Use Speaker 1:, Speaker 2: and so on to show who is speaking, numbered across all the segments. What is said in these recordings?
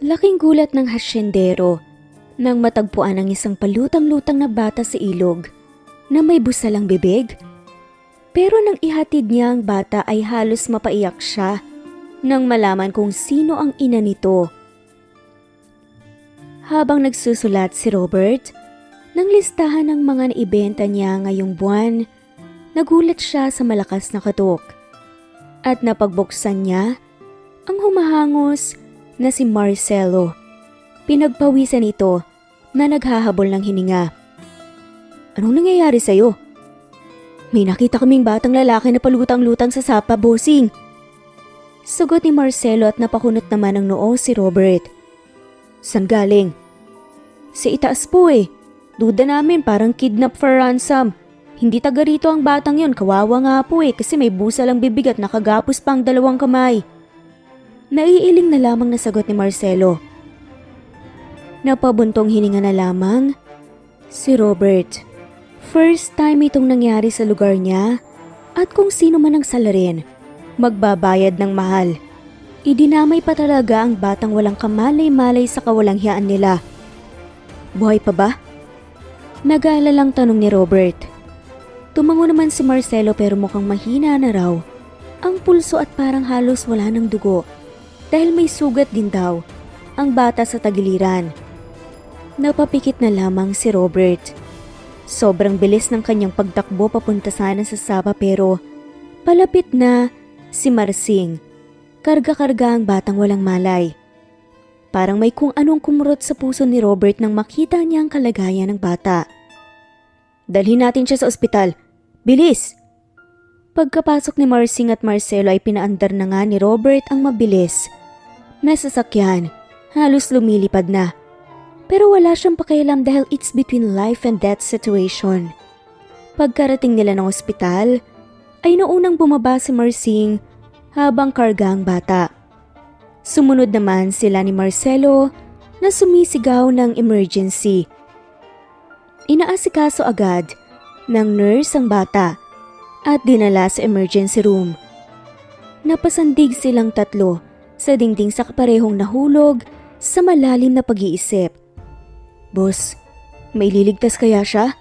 Speaker 1: Laking gulat ng hasyendero nang matagpuan ang isang palutang-lutang na bata sa ilog na may busalang bibig. Pero nang ihatid niya ang bata ay halos mapaiyak siya nang malaman kung sino ang ina nito. Habang nagsusulat si Robert ng listahan ng mga naibenta niya ngayong buwan, nagulat siya sa malakas na katok at napagbuksan niya ang humahangos na si Marcelo. Pinagpawisan ito na naghahabol ng hininga. Anong nangyayari sa'yo? May nakita kaming batang lalaki na palutang-lutang sa sapa, bossing. Sagot ni Marcelo at napakunot naman ang noo si Robert. San galing? Sa itaas po eh. Duda namin parang kidnap for ransom. Hindi taga rito ang batang yon, kawawa nga po eh kasi may busa lang bibig at nakagapos pa ang 2 kamay. Naiiling na lamang na sagot ni Marcelo. Napabuntong hininga na lamang si Robert. First time itong nangyari sa lugar niya at kung sino man ang salarin, magbabayad ng mahal. Idinamay pa talaga ang batang walang kamalay-malay sa kawalanghiyaan nila. Buhay pa ba? Nag-aalalang tanong ni Robert. Tumango naman si Marcelo pero mukhang mahina na raw ang pulso at parang halos wala ng dugo dahil may sugat din daw ang bata sa tagiliran. Napapikit na lamang si Robert. Sobrang bilis ng kanyang pagtakbo papunta sana sa sapa pero palapit na si Marsing. Karga-karga ang batang walang malay. Parang may kung anong kumurot sa puso ni Robert nang makita niya ang kalagayan ng bata. Dalhin natin siya sa ospital. Bilis! Pagkapasok ni Marsing at Marcelo ay pinaandar na nga ni Robert ang mabilis na sasakyan. Halos lumilipad na. Pero wala siyang pakialam dahil it's between life and death situation. Pagkarating nila ng ospital, ay naunang bumaba si Marsing habang karga ang bata. Sumunod naman sila ni Marcelo na sumisigaw ng emergency. Inaasikaso agad ng nurse ang bata at dinala sa emergency room. Napasandig silang 3 sa dingding sa kaparehong nahulog sa malalim na pag-iisip. Boss, may liligtas kaya siya?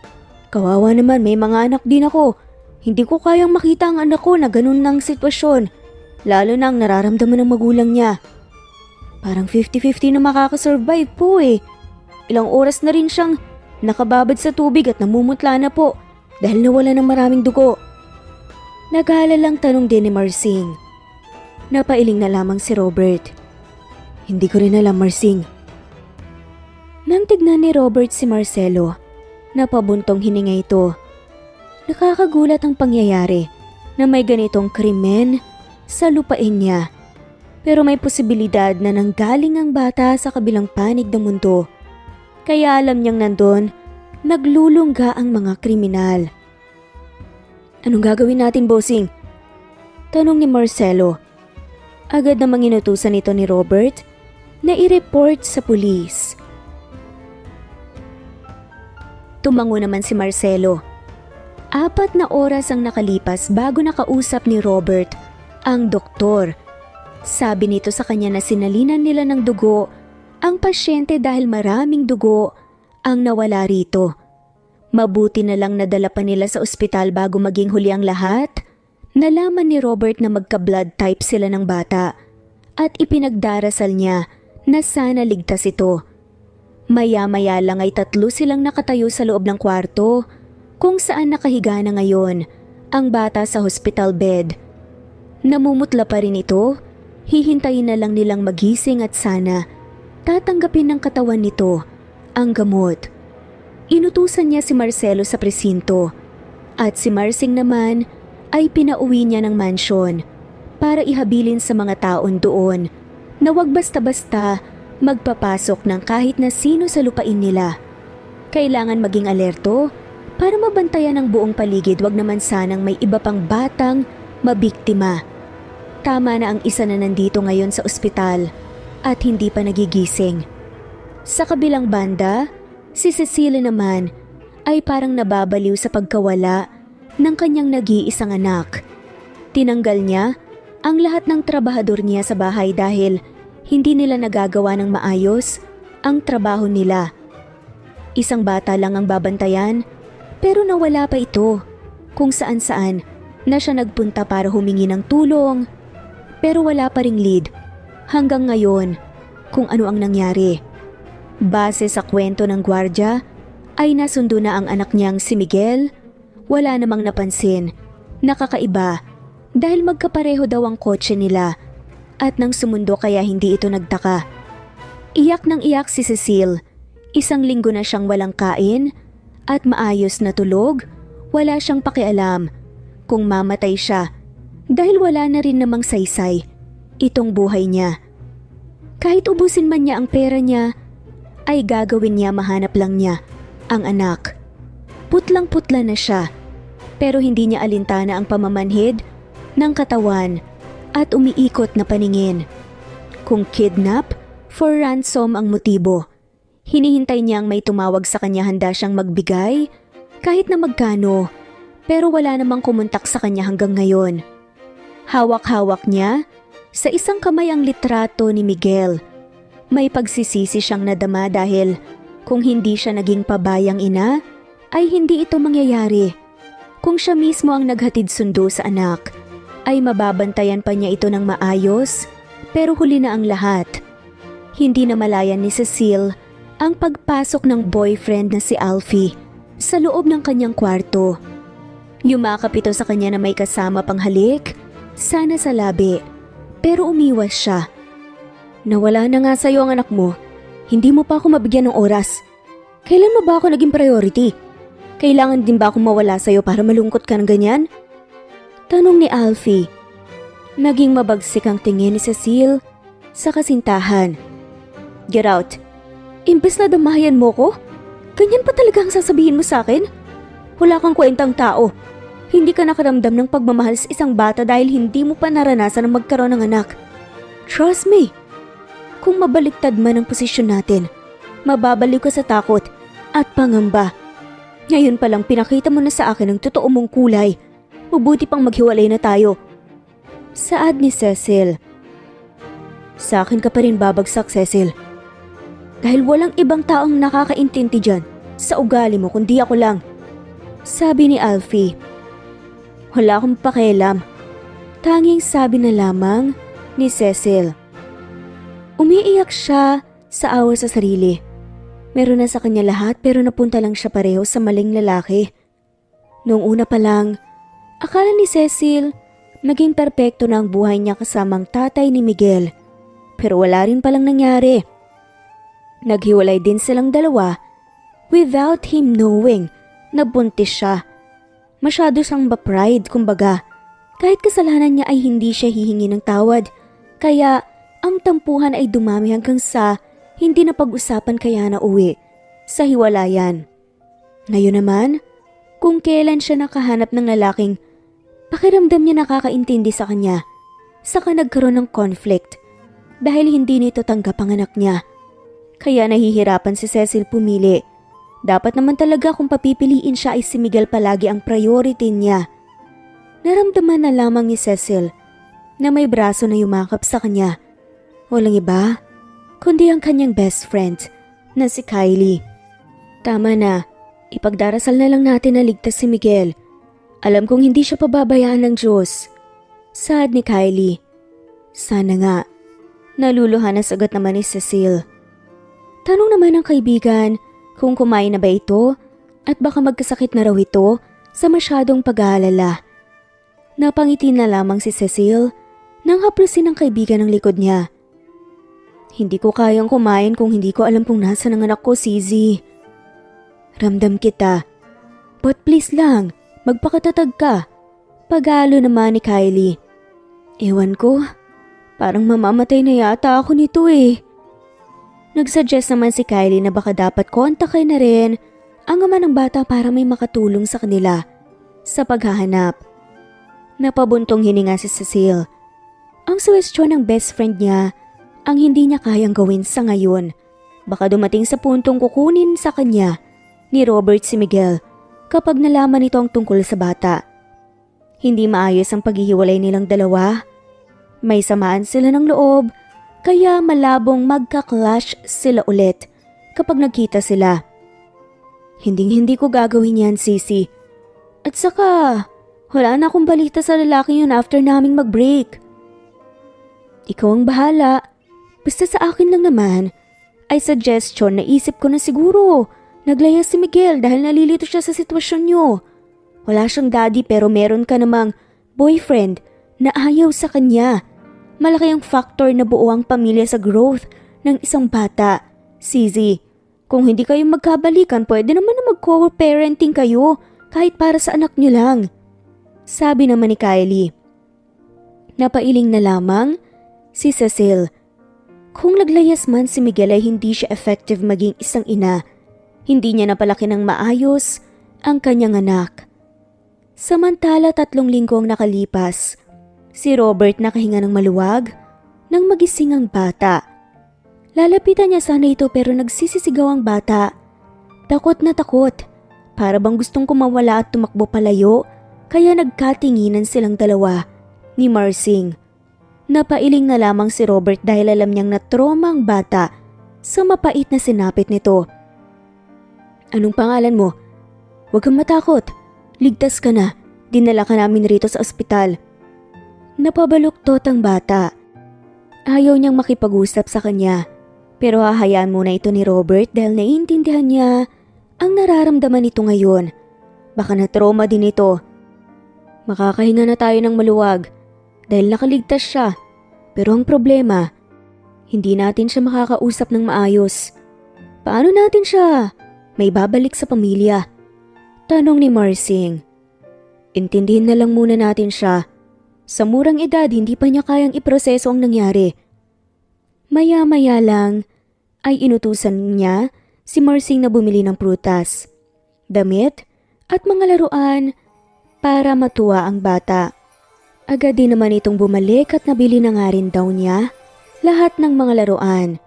Speaker 1: Kawawa naman, may mga anak din ako. Hindi ko kayang makita ang anak ko na ganun ng sitwasyon, lalo na ang nararamdaman ng magulang niya. Parang 50-50 na makakasurvive po eh. Ilang oras na rin siyang nakababad sa tubig at namumutla na po dahil nawala ng maraming dugo. Nag-aalalang tanong din ni Marsing. Napailing na lamang si Robert. Hindi ko rin alam, Marsing. Nang tignan ni Robert si Marcelo, napabuntong hininga ito. Nakakagulat ang pangyayari na may ganitong krimen sa lupain niya. Pero may posibilidad na nanggaling ang bata sa kabilang panig ng mundo. Kaya alam niyang nandun, naglulungga ang mga kriminal. Anong gagawin natin, bossing? Tanong ni Marcelo. Agad namang inutusan ito ni Robert na i-report sa pulis. Tumango naman si Marcelo. 4 na oras ang nakalipas bago nakausap ni Robert ang doktor. Sabi nito sa kanya na sinalinan nila ng dugo ang pasyente dahil maraming dugo ang nawala rito. Mabuti na lang nadala pa nila sa ospital bago maging huli ang lahat. Nalaman ni Robert na magka-blood type sila ng bata at ipinagdarasal niya na sana ligtas ito. Maya-maya lang ay 3 silang nakatayo sa loob ng kwarto kung saan nakahiga na ngayon ang bata sa hospital bed. Namumutla pa rin ito, hihintayin na lang nilang magising at sana tatanggapin ng katawan nito ang gamot. Inutusan niya si Marcelo sa presinto at si Marsing naman ay pinauwi niya ng mansyon para ihabilin sa mga taon doon na wag basta-basta magpapasok ng kahit na sino sa lupain nila. Kailangan maging alerto para mabantayan ang buong paligid, wag naman sanang may iba pang batang mabiktima. Tama na ang isa na nandito ngayon sa ospital at hindi pa nagigising. Sa kabilang banda, si Cecilia naman ay parang nababaliw sa pagkawala ng kanyang nag-iisang anak. Tinanggal niya ang lahat ng trabahador niya sa bahay dahil hindi nila nagagawa ng maayos ang trabaho nila. Isang bata lang ang babantayan, pero nawala pa ito kung saan-saan na siya nagpunta para humingi ng tulong. Pero wala pa ring lead hanggang ngayon kung ano ang nangyari. Base sa kwento ng gwardya, ay nasundo na ang anak niyang si Miguel. Wala namang napansin na kakaiba dahil magkapareho daw ang kotse nila at nang sumundo kaya hindi ito nagtaka. Iyak ng iyak si Cecile. Isang linggo na siyang walang kain at maayos na tulog. Wala siyang pakialam kung mamatay siya dahil wala na rin namang saysay itong buhay niya. Kahit ubusin man niya ang pera niya, ay gagawin niya mahanap lang niya ang anak. Putlang-putla na siya pero hindi niya alintana ang pamamanhid ng katawan at umiikot na paningin. Kung kidnap, for ransom ang motibo. Hinihintay niyang may tumawag sa kanya, handa siyang magbigay kahit na magkano, pero wala namang kumontak sa kanya hanggang ngayon. Hawak-hawak niya sa isang kamay ang litrato ni Miguel. May pagsisisi siyang nadama dahil kung hindi siya naging pabayang ina, ay hindi ito mangyayari. Kung siya mismo ang naghatid sundo sa anak, ay mababantayan pa niya ito ng maayos, pero huli na ang lahat. Hindi na malayan ni Cecile ang pagpasok ng boyfriend na si Alfie sa loob ng kanyang kwarto. Yumakap ito sa kanya na may kasama pang halik, sana sa labi, pero umiwas siya. Nawala na nga sa'yo ang anak mo, hindi mo pa ako mabigyan ng oras. Kailan mo ba ako naging priority? Kailangan din ba akong mawala sa'yo para malungkot ka ng ganyan? Tanong ni Alfie. Naging mabagsik ang tingin ni Cecile sa kasintahan. Get out. Imbes na damayan mo ko? Ganyan pa talaga ang sasabihin mo sa akin? Wala kang kwentang tao. Hindi ka nakaramdam ng pagmamahal sa isang bata dahil hindi mo pa naranasan ang magkaroon ng anak. Trust me. Kung mabaliktad man ang posisyon natin, mababalik ka sa takot at pangamba. Ngayon pa lang pinakita mo na sa akin ang totoo mong kulay. Mabuti pang maghiwalay na tayo. Saad ni Cecile. Sa akin ka pa rin babagsak, Cecile. Dahil walang ibang taong nakakaintindi dyan sa ugali mo kundi ako lang. Sabi ni Alfie. Wala akong pakialam. Tanging sabi na lamang ni Cecile. Umiiyak siya sa awa sa sarili. Meron na sa kanya lahat pero napunta lang siya pareho sa maling lalaki. Noong una pa lang, akala ni Cecile naging perpekto na ang buhay niya kasamang tatay ni Miguel. Pero wala rin palang nangyari. Naghiwalay din silang dalawa without him knowing na buntis siya. Masyado siyang ba-pride kumbaga. Kahit kasalanan niya ay hindi siya hihingi ng tawad. Kaya ang tampuhan ay dumami hanggang sa hindi na pag-usapan kaya na uwi sa hiwalayan. Ngayon naman, kung kailan siya nakahanap ng lalaking pakiramdam niya nakakaintindi sa kanya, saka nagkaroon ng conflict dahil hindi nito tanggap ang anak niya. Kaya nahihirapan si Cecile pumili. Dapat naman talaga kung papipiliin siya ay si Miguel palagi ang priority niya. Naramdaman na lamang ni Cecile na may braso na yumakap sa kanya. Walang iba, kundi ang kanyang best friend na si Kylie. Tama na, ipagdarasal na lang natin na ligtas si Miguel. Alam kong hindi siya pababayaan ng Diyos. Saad ni Kylie. Sana nga. Naluluhan na sagot naman ni Cecile. Tanong naman ng kaibigan kung kumain na ba ito at baka magkasakit na raw ito sa masyadong pag-aalala. Napangiti na lamang si Cecile nang haplusin ng kaibigan ang likod niya. Hindi ko kayang kumain kung hindi ko alam kung nasa ng anak ko, Zizi. Ramdam kita. But please lang, magpakatatag ka. Pag-aalo naman ni Kylie. Ewan ko, parang mamamatay na yata ako nito eh. Nagsuggest naman si Kylie na baka dapat kontakin na rin ang ama ng bata para may makatulong sa kanila sa paghahanap. Napabuntong hininga si Cecile. Ang suwestyon ng best friend niya ang hindi niya kayang gawin sa ngayon. Baka dumating sa puntong kukunin sa kanya ni Robert si Miguel kapag nalaman nito ang tungkol sa bata. Hindi maayos ang paghihiwalay nilang dalawa. May samaan sila ng loob kaya malabong magka-clash sila ulit kapag nagkita sila. Hindi ko gagawin yan, Sisi. At saka, wala na akong balita sa lalaki yun after naming mag-break. Ikaw ang bahala. Basta sa akin lang naman, ay suggestion na isip ko na siguro naglayas si Miguel dahil nalilito siya sa sitwasyon nyo. Wala siyang daddy pero meron ka namang boyfriend na ayaw sa kanya. Malaki ang factor na buo ang pamilya sa growth ng isang bata. Sisi, kung hindi kayo magkabalikan, pwede naman na mag-co-parenting kayo kahit para sa anak nyo lang. Sabi naman ni Kylie. Napailing na lamang si Cecil. Kung naglayas man si Miguel ay hindi siya effective maging isang ina. Hindi niya napalaki ng maayos ang kanyang anak. Samantala 3 linggo ang nakalipas. Si Robert nakahinga ng maluwag nang magising ang bata. Lalapitan niya sana ito pero nagsisisigaw ang bata. Takot na takot. Para bang gustong kumawala at tumakbo palayo, kaya nagkatinginan silang dalawa ni Marsing. Napailing na lamang si Robert dahil alam niyang na-trauma ang bata sa mapait na sinapit nito. Anong pangalan mo? Huwag kang matakot. Ligtas ka na. Dinala ka namin rito sa ospital. Napabaluktot ang bata. Ayaw niyang makipag-usap sa kanya. Pero hahayaan muna ito ni Robert dahil naiintindihan niya ang nararamdaman nito ngayon. Baka na-trauma din ito. Makakahinga na tayo ng maluwag dahil nakaligtas siya. Pero ang problema, hindi natin siya makakausap ng maayos. Paano natin siya may babalik sa pamilya? Tanong ni Marsing. Intindihin na lang muna natin siya. Sa murang edad, hindi pa niya kayang iproseso ang nangyari. Maya-maya lang ay inutusan niya si Marsing na bumili ng prutas, damit at mga laruan para matuwa ang bata. Agad din naman itong bumalik at nabili na nga rin daw niya lahat ng mga laruan.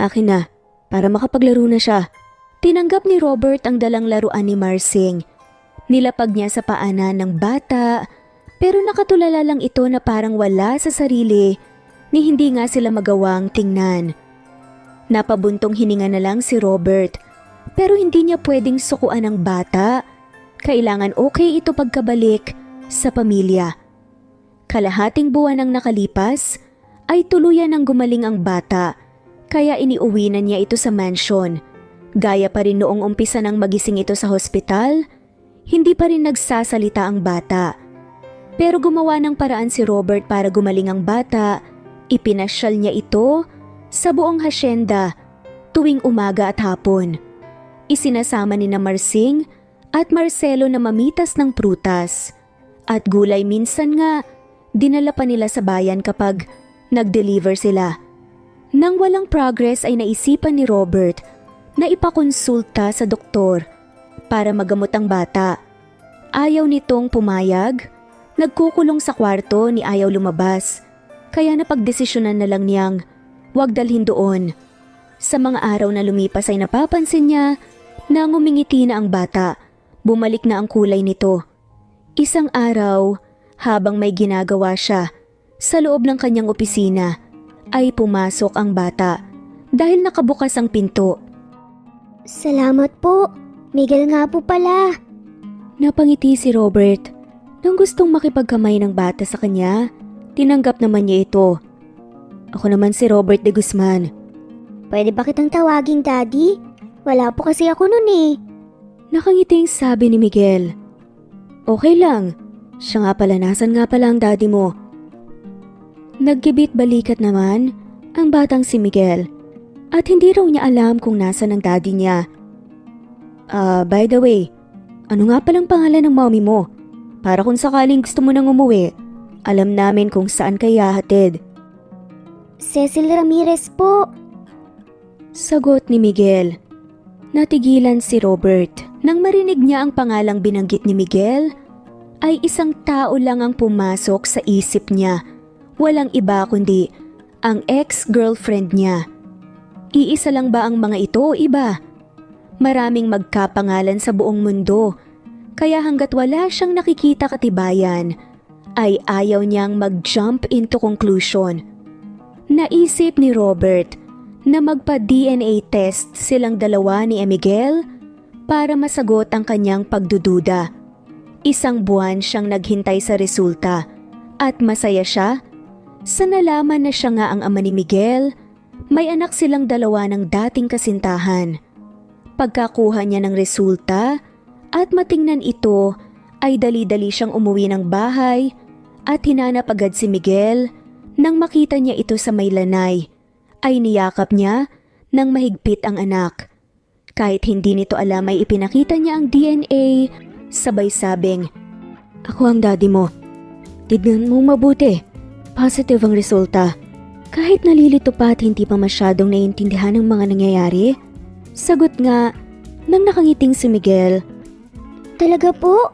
Speaker 1: Akin na, para makapaglaro na siya. Tinanggap ni Robert ang dalang laruan ni Marsing. Nilapag niya sa paanan ng bata, pero nakatulala lang ito na parang wala sa sarili ni hindi nga sila magawang tingnan. Napabuntong hininga na lang si Robert, pero hindi niya pwedeng sukuan ang bata. Kailangan okay ito pagkabalik sa pamilya. Kalahating buwan ang nakalipas ay tuluyan ng gumaling ang bata, kaya iniuwi na niya ito sa mansion. Gaya pa rin noong umpisa nang magising ito sa hospital, hindi pa rin nagsasalita ang bata. Pero gumawa ng paraan si Robert para gumaling ang bata. Ipinasyal niya ito sa buong hasyenda tuwing umaga at hapon. Isinasama ni na Marsing at Marcelo na mamitas ng prutas. At gulay minsan nga, dinala pa nila sa bayan kapag nag-deliver sila. Nang walang progress ay naisipan ni Robert na ipakonsulta sa doktor para magamot ang bata. Ayaw nitong pumayag, nagkukulong sa kwarto ni ayaw lumabas, kaya napagdesisyonan na lang niyang wag dalhin doon. Sa mga araw na lumipas ay napapansin niya na ngumingiti na ang bata, bumalik na ang kulay nito. Isang araw, habang may ginagawa siya, sa loob ng kanyang opisina, ay pumasok ang bata dahil nakabukas ang pinto.
Speaker 2: Salamat po. Miguel nga po pala.
Speaker 1: Napangiti si Robert. Nang gustong makipagkamay ng bata sa kanya, tinanggap naman niya ito. Ako naman si Robert de Guzman.
Speaker 2: Pwede ba kitang tawaging daddy? Wala po kasi ako nun eh.
Speaker 1: Nakangiting sabi ni Miguel. Okay lang. Siya nga pala, nasan nga pala ang daddy mo? Naggibit balikat naman ang batang si Miguel at hindi raw niya alam kung nasan ang daddy niya. By the way, ano nga palang pangalan ng mommy mo? Para kung sakaling gusto mo nang umuwi, alam namin kung saan kaya hatid.
Speaker 2: Cecil Ramirez po.
Speaker 1: Sagot ni Miguel. Natigilan si Robert. Nang marinig niya ang pangalang binanggit ni Miguel, ay isang tao lang ang pumasok sa isip niya. Walang iba kundi ang ex-girlfriend niya. Iisa lang ba ang mga ito o iba? Maraming magkapangalan sa buong mundo, kaya hanggat wala siyang nakikita katibayan, ay ayaw niyang mag-jump into conclusion. Naisip ni Robert na magpa-DNA test silang dalawa ni Miguel para masagot ang kanyang pagdududa. 1 buwan siyang naghintay sa resulta at masaya siya sa nalaman na siya nga ang ama ni Miguel. May anak silang dalawa ng dating kasintahan. Pagkakuha niya ng resulta at matingnan ito ay dali-dali siyang umuwi ng bahay at hinanap agad si Miguel. Nang makita niya ito sa may lanay, ay niyakap niya nang mahigpit ang anak. Kahit hindi nito alam ay ipinakita niya ang DNA, sabay sabing, "Ako ang daddy mo. Tignan mo mabuti. Positive ang resulta." Kahit nalilito pa at hindi pa masyadong naiintindihan ang mga nangyayari, sagot nga nang nakangiting si Miguel.
Speaker 2: Talaga po?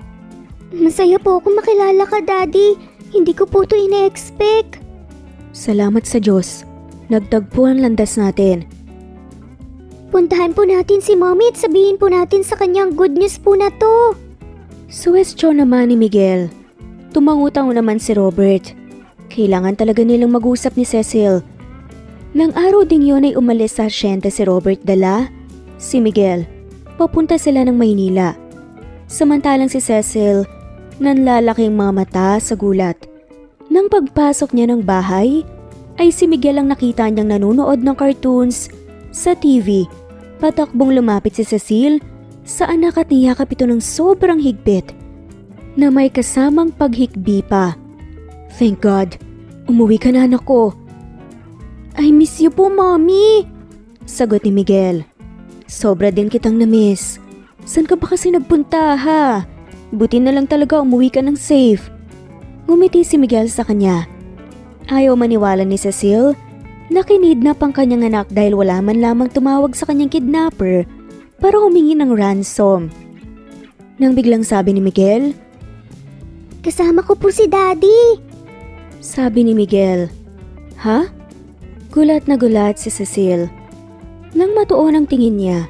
Speaker 2: Masaya po akong makilala ka, Daddy. Hindi ko po ito ina-expect.
Speaker 1: Salamat sa Diyos. Nagtagpo ang landas natin.
Speaker 2: Puntahan po natin si Mommy at sabihin po natin sa kanyang good news po na to.
Speaker 1: Suwestyon naman ni Miguel. Tumangutang naman si Robert. Kailangan talaga nilang mag-usap ni Cecil. Nang araw ding yun ay umalis sa asyenda si Robert dala si Miguel. Papunta sila ng Maynila. Samantalang si Cecil nanlalaking mga mata sa gulat. Nang pagpasok niya ng bahay, ay si Miguel ang nakita niyang nanonood ng cartoons sa TV. Patakbong lumapit si Cecil sa anak at niyakap ito ng sobrang higpit na may kasamang paghikbi pa. "Thank God, umuwi ka na anak ko." "I miss you po, Mommy," sagot ni Miguel. "Sobra din kitang na-miss. San ka ba kasi nagpunta ha? Buti na lang talaga umuwi ka ng safe." Ngumiti si Miguel sa kanya. Ayaw maniwala ni Cecil na kinidnap ang kanyang anak dahil wala man lamang tumawag sa kanyang kidnapper para humingi ng ransom. Nang biglang sabi ni Miguel,
Speaker 2: Kasama ko po si Daddy.
Speaker 1: sabi ni Miguel. "Ha?" Gulat na gulat si Cecil. Nang matuon ang tingin niya,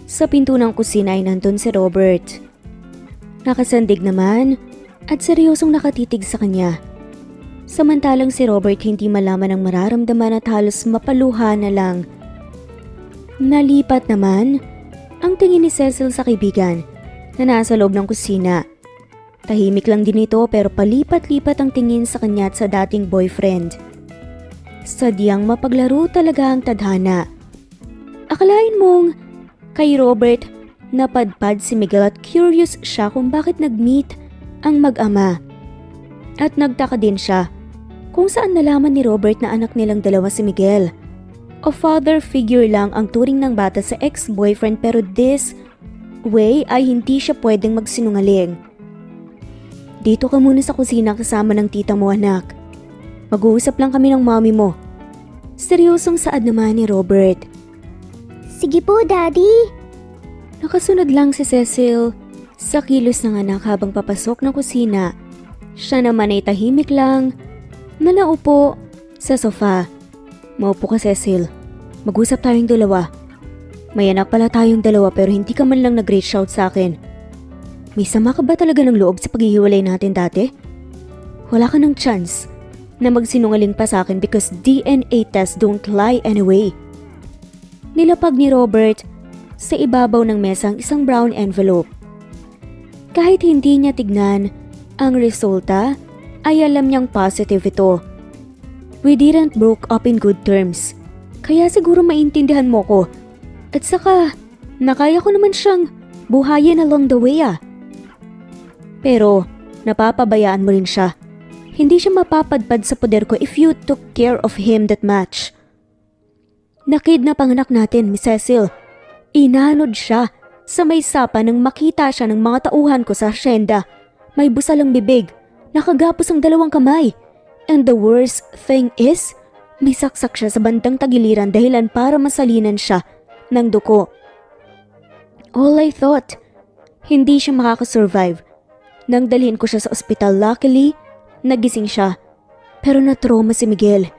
Speaker 1: sa pinto ng kusina ay nandun si Robert. Nakasandig naman at seryosong nakatitig sa kanya. Samantalang si Robert hindi malaman ang mararamdaman at halos mapaluha na lang. Nalipat naman ang tingin ni Cecil sa kaibigan na nasa loob ng kusina. Tahimik lang din ito pero palipat-lipat ang tingin sa kanya at sa dating boyfriend. Sadyang mapaglaro talaga ang tadhana. Akalain mong kay Robert napadpad si Miguel at curious siya kung bakit nag-meet ang mag-ama. At nagtaka din siya kung saan nalaman ni Robert na anak nilang dalawa si Miguel. O father figure lang ang turing ng bata sa ex-boyfriend pero this way ay hindi siya pwedeng magsinungaling. "Dito ka muna sa kusina kasama ng tita mo, anak. Mag-uusap lang kami ng mommy mo." Seryosong saad naman ni Robert.
Speaker 2: Sige po, Daddy.
Speaker 1: Nakasunod lang si Cecil sa kilos ng anak habang papasok ng kusina. Siya naman ay tahimik lang na naupo sa sofa. "Maupo ka, Cecil. Mag-usap tayong dalawa. May anak pala tayong dalawa pero hindi ka man lang nag-reach out sa akin. May sama ka ba talaga ng loob sa paghihiwalay natin dati? Wala ka ng chance na magsinungaling pa sa akin because DNA tests don't lie anyway." Nilapag ni Robert sa ibabaw ng mesa ang isang brown envelope. Kahit hindi niya tignan ang resulta, ay alam niyang positive ito. "We didn't broke up in good terms. Kaya siguro maintindihan mo ko. At saka, nakaya ko naman siyang buhayin along the way ah. Pero, napapabayaan mo rin siya. Hindi siya mapapadpad sa poder ko if you took care of him that much. Nakidnap ang anak natin, Miss Cecil. Inanod siya sa may sapa nang makita siya ng mga tauhan ko sa asyenda. May busal ang bibig, nakagapos ang 2 kamay. And the worst thing is, may saksak siya sa bandang tagiliran dahilan para masalinan siya ng duko. All I thought, hindi siya makakasurvive. Nang dalhin ko siya sa ospital, luckily, nagising siya. Pero na-trauma si Miguel.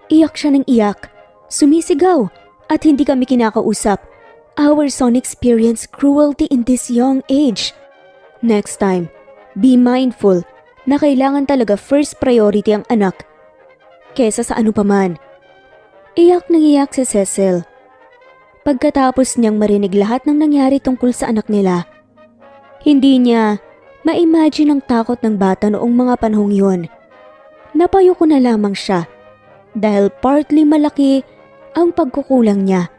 Speaker 1: Iyak siya ng iyak, sumisigaw, at hindi kami kinakausap. Our son experienced cruelty in this young age. Next time, be mindful na kailangan talaga first priority ang anak kesa sa ano paman. Iyak nang iyak si Cecil. Pagkatapos niyang marinig lahat ng nangyari tungkol sa anak nila, hindi niya ma-imagine ang takot ng bata noong mga panahong yun. Napayuko na lamang siya dahil partly malaki ang pagkukulang niya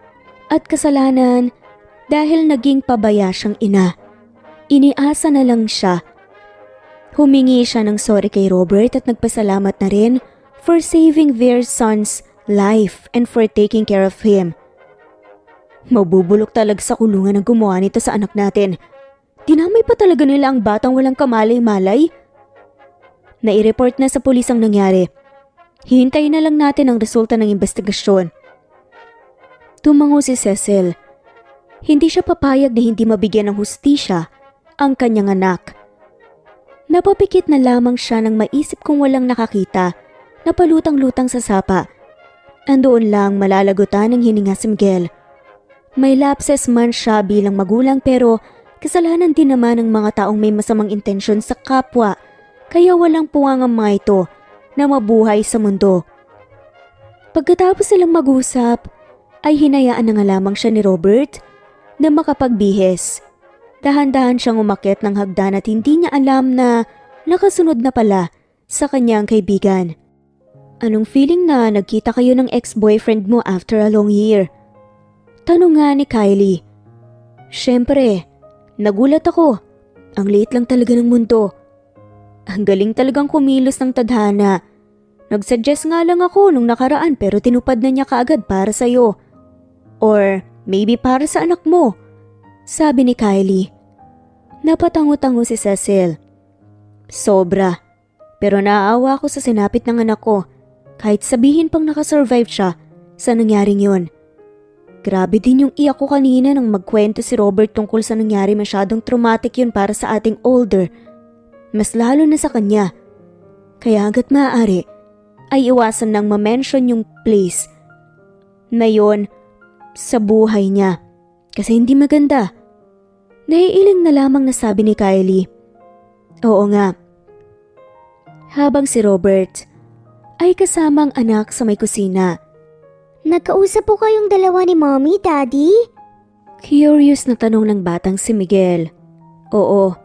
Speaker 1: at kasalanan dahil naging pabaya siyang ina. Iniasa na lang siya. Humingi siya ng sorry kay Robert at nagpasalamat na rin for saving their son's life and for taking care of him. Mabubulok talaga sa kulungan ang gumawa nito sa anak natin. Dinamay pa talaga nila ang batang walang kamalay-malay. Nai-report na sa pulis ang nangyari. Hihintayin na lang natin ang resulta ng investigasyon. Tumango si Cecil. Hindi siya papayag na hindi mabigyan ng hustisya ang kanyang anak. Napapikit na lamang siya nang maisip kung walang nakakita na palutang-lutang sa sapa. Andoon lang malalagutan ng hininga si Miguel. May lapses man siya bilang magulang pero kasalanan din naman ng mga taong may masamang intensyon sa kapwa kaya walang puwang ang mga ito na mabuhay sa mundo. Pagkatapos silang mag-usap ay hinayaan na nga lamang siya ni Robert na makapagbihis. Dahan-dahan siyang umakyat ng hagdan at hindi niya alam na nakasunod na pala sa kanyang kaibigan. Anong feeling na nagkita kayo ng ex-boyfriend mo after a long year? Tanong nga ni Kylie. Siyempre, nagulat ako. Ang liit lang talaga ng mundo. Ang galing talagang kumilos ng tadhana. Nagsuggest nga lang ako nung nakaraan pero tinupad na niya kaagad para sa'yo. Or maybe para sa anak mo, sabi ni Kylie. Napatango-tango si Cecil. Sobra. Pero naaawa ako sa sinapit ng anak ko kahit sabihin pang nakasurvive siya sa nangyaring yon. Grabe din yung iyak ko kanina nang magkwento si Robert tungkol sa nangyari, masyadong traumatic yun para sa ating older. Mas lalo na sa kanya. Kaya hanggat maaari ay iwasan nang ma-mention yung place na yon sa buhay niya. Kasi hindi maganda. Naiiling na lamang nasabi ni Kylie. Oo nga. Habang si Robert ay kasamang anak sa may kusina.
Speaker 2: Nagkausap po kayong dalawa ni Mommy, Daddy?
Speaker 1: Curious na tanong ng batang si Miguel. Oo.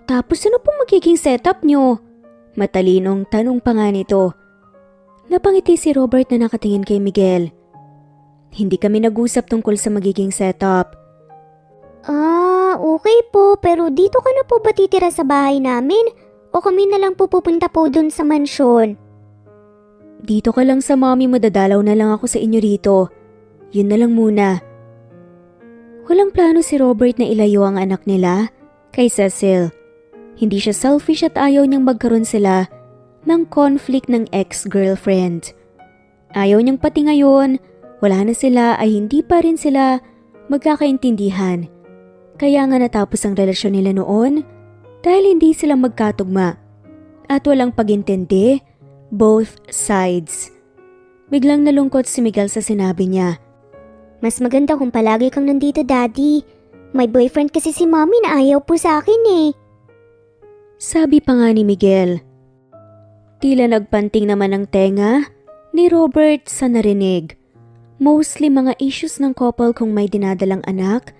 Speaker 1: Tapos ano pong magiging setup nyo? Matalinong tanong pa nga nito. Napangiti si Robert na nakatingin kay Miguel. Hindi kami nag-usap tungkol sa magiging setup.
Speaker 2: Okay po, pero dito ka na po ba titira sa bahay namin? O kami na lang po pupunta po dun sa mansyon?
Speaker 1: Dito ka lang sa mommy mo, dadalaw na lang ako sa inyo rito. Yun na lang muna. Walang plano si Robert na ilayo ang anak nila kay Cecil. Hindi siya selfish at ayaw niyang magkaroon sila ng conflict ng ex-girlfriend. Ayaw niyang pati ngayon, wala na sila ay hindi pa rin sila magkakaintindihan. Kaya nga natapos ang relasyon nila noon dahil hindi sila magkatugma at walang pagintindi both sides. Biglang nalungkot si Miguel sa sinabi niya.
Speaker 2: Mas maganda kung palagi kang nandito, Daddy. May boyfriend kasi si Mommy na ayaw po sa akin eh.
Speaker 1: Sabi pa nga ni Miguel. Tila nagpanting naman ang tenga ni Robert sa narinig. Mostly mga issues ng couple kung may dinadalang anak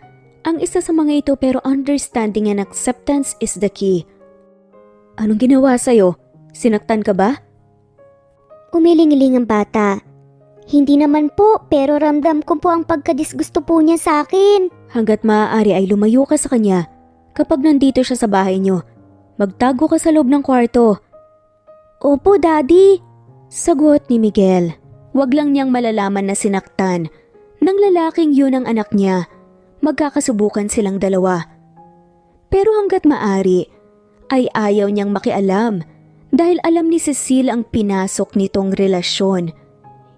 Speaker 1: ang isa sa mga ito, pero understanding and acceptance is the key. Anong ginawa sa'yo? Sinaktan ka ba?
Speaker 2: Umiling-iling ang bata. Hindi naman po, pero ramdam ko po ang pagkadisgusto po niya sa akin.
Speaker 1: Hanggat maaari ay lumayo ka sa kanya. Kapag nandito siya sa bahay niyo, magtago ka sa loob ng kwarto.
Speaker 2: Opo, Daddy.
Speaker 1: Sagot ni Miguel. Wag lang niyang malalaman na sinaktan ng lalaking yun ang anak niya. Magkakasubukan silang dalawa. Pero hanggat maaari ay ayaw niyang makialam dahil alam ni Cecile ang pinasok nitong relasyon.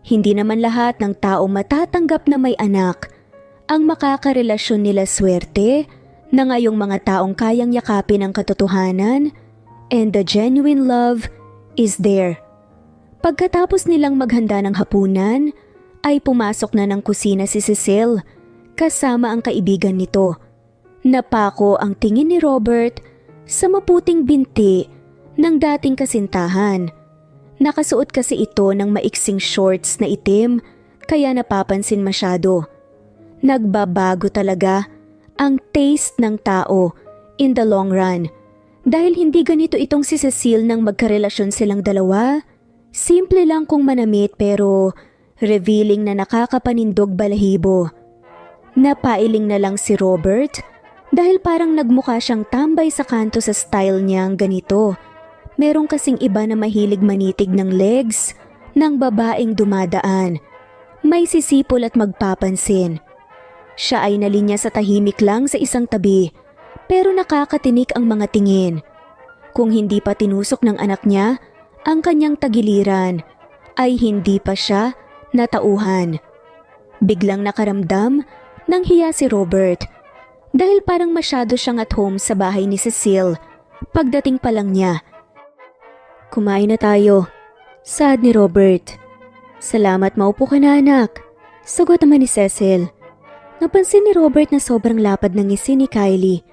Speaker 1: Hindi naman lahat ng tao matatanggap na may anak ang makakarelasyon nila. Swerte na ngayong mga taong kayang yakapin ang katotohanan and the genuine love is there. Pagkatapos nilang maghanda ng hapunan ay pumasok na ng kusina si Cecile kasama ang kaibigan nito. Napako ang tingin ni Robert sa maputing binti ng dating kasintahan. Nakasuot kasi ito ng maiksing shorts na itim kaya napapansin masyado. Nagbabago talaga ang taste ng tao in the long run. Dahil hindi ganito itong si Cecile nang magkarelasyon silang dalawa. Simple lang kung manamit pero revealing na nakakapanindog balahibo. Napailing na lang si Robert dahil parang nagmukha siyang tambay sa kanto sa style niyang ganito. Merong kasing iba na mahilig manitig ng legs ng babaeng dumadaan. May sisipol at magpapansin. Siya ay nalinya sa tahimik lang sa isang tabi pero nakakatinik ang mga tingin. Kung hindi pa tinusok ng anak niya ang kanyang tagiliran ay hindi pa siya natauhan. Biglang nakaramdam ng hiya si Robert dahil parang masyado siyang at home sa bahay ni Cecile pagdating pa lang niya. Kumain na tayo. Sad ni Robert. Salamat, maupo ka na anak. Sagot naman ni Cecil. Napansin ni Robert na sobrang lapad ng ngisi ni Kylie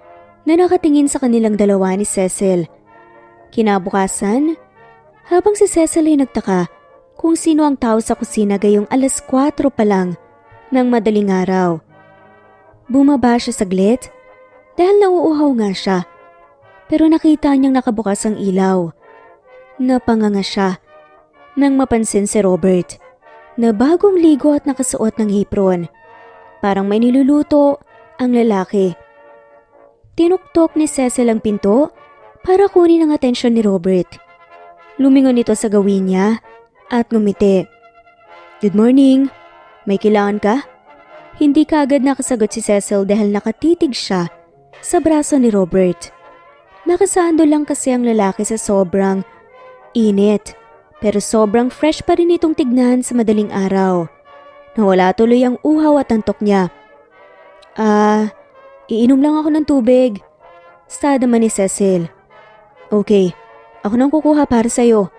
Speaker 1: na nakatingin sa kanilang dalawa ni Cecil. Kinabukasan, habang si Cecil ay nagtaka kung sino ang tao sa kusina gayong 4:00 pa lang ng madaling araw. Bumaba siya saglit dahil nauuhaw nga siya pero nakita niyang nakabukas ang ilaw. Napanganga siya nang mapansin si Robert na bagong ligo at nakasuot ng apron. Parang may niluluto ang lalaki. Tinuktok ni Cecil ang pinto para kunin ang atensyon ni Robert. Lumingon ito sa gawin niya at ngumiti. Good morning. May kailangan ka? Hindi kaagad nakasagot si Cecil dahil nakatitig siya sa braso ni Robert. Nakasando lang kasi ang lalaki sa sobrang init, pero sobrang fresh pa rin itong tignan sa madaling araw. Nawala tuloy ang uhaw at antok niya. Iinom lang ako ng tubig. Sad naman ni Cecil. Okay, ako nang kukuha para sa'yo.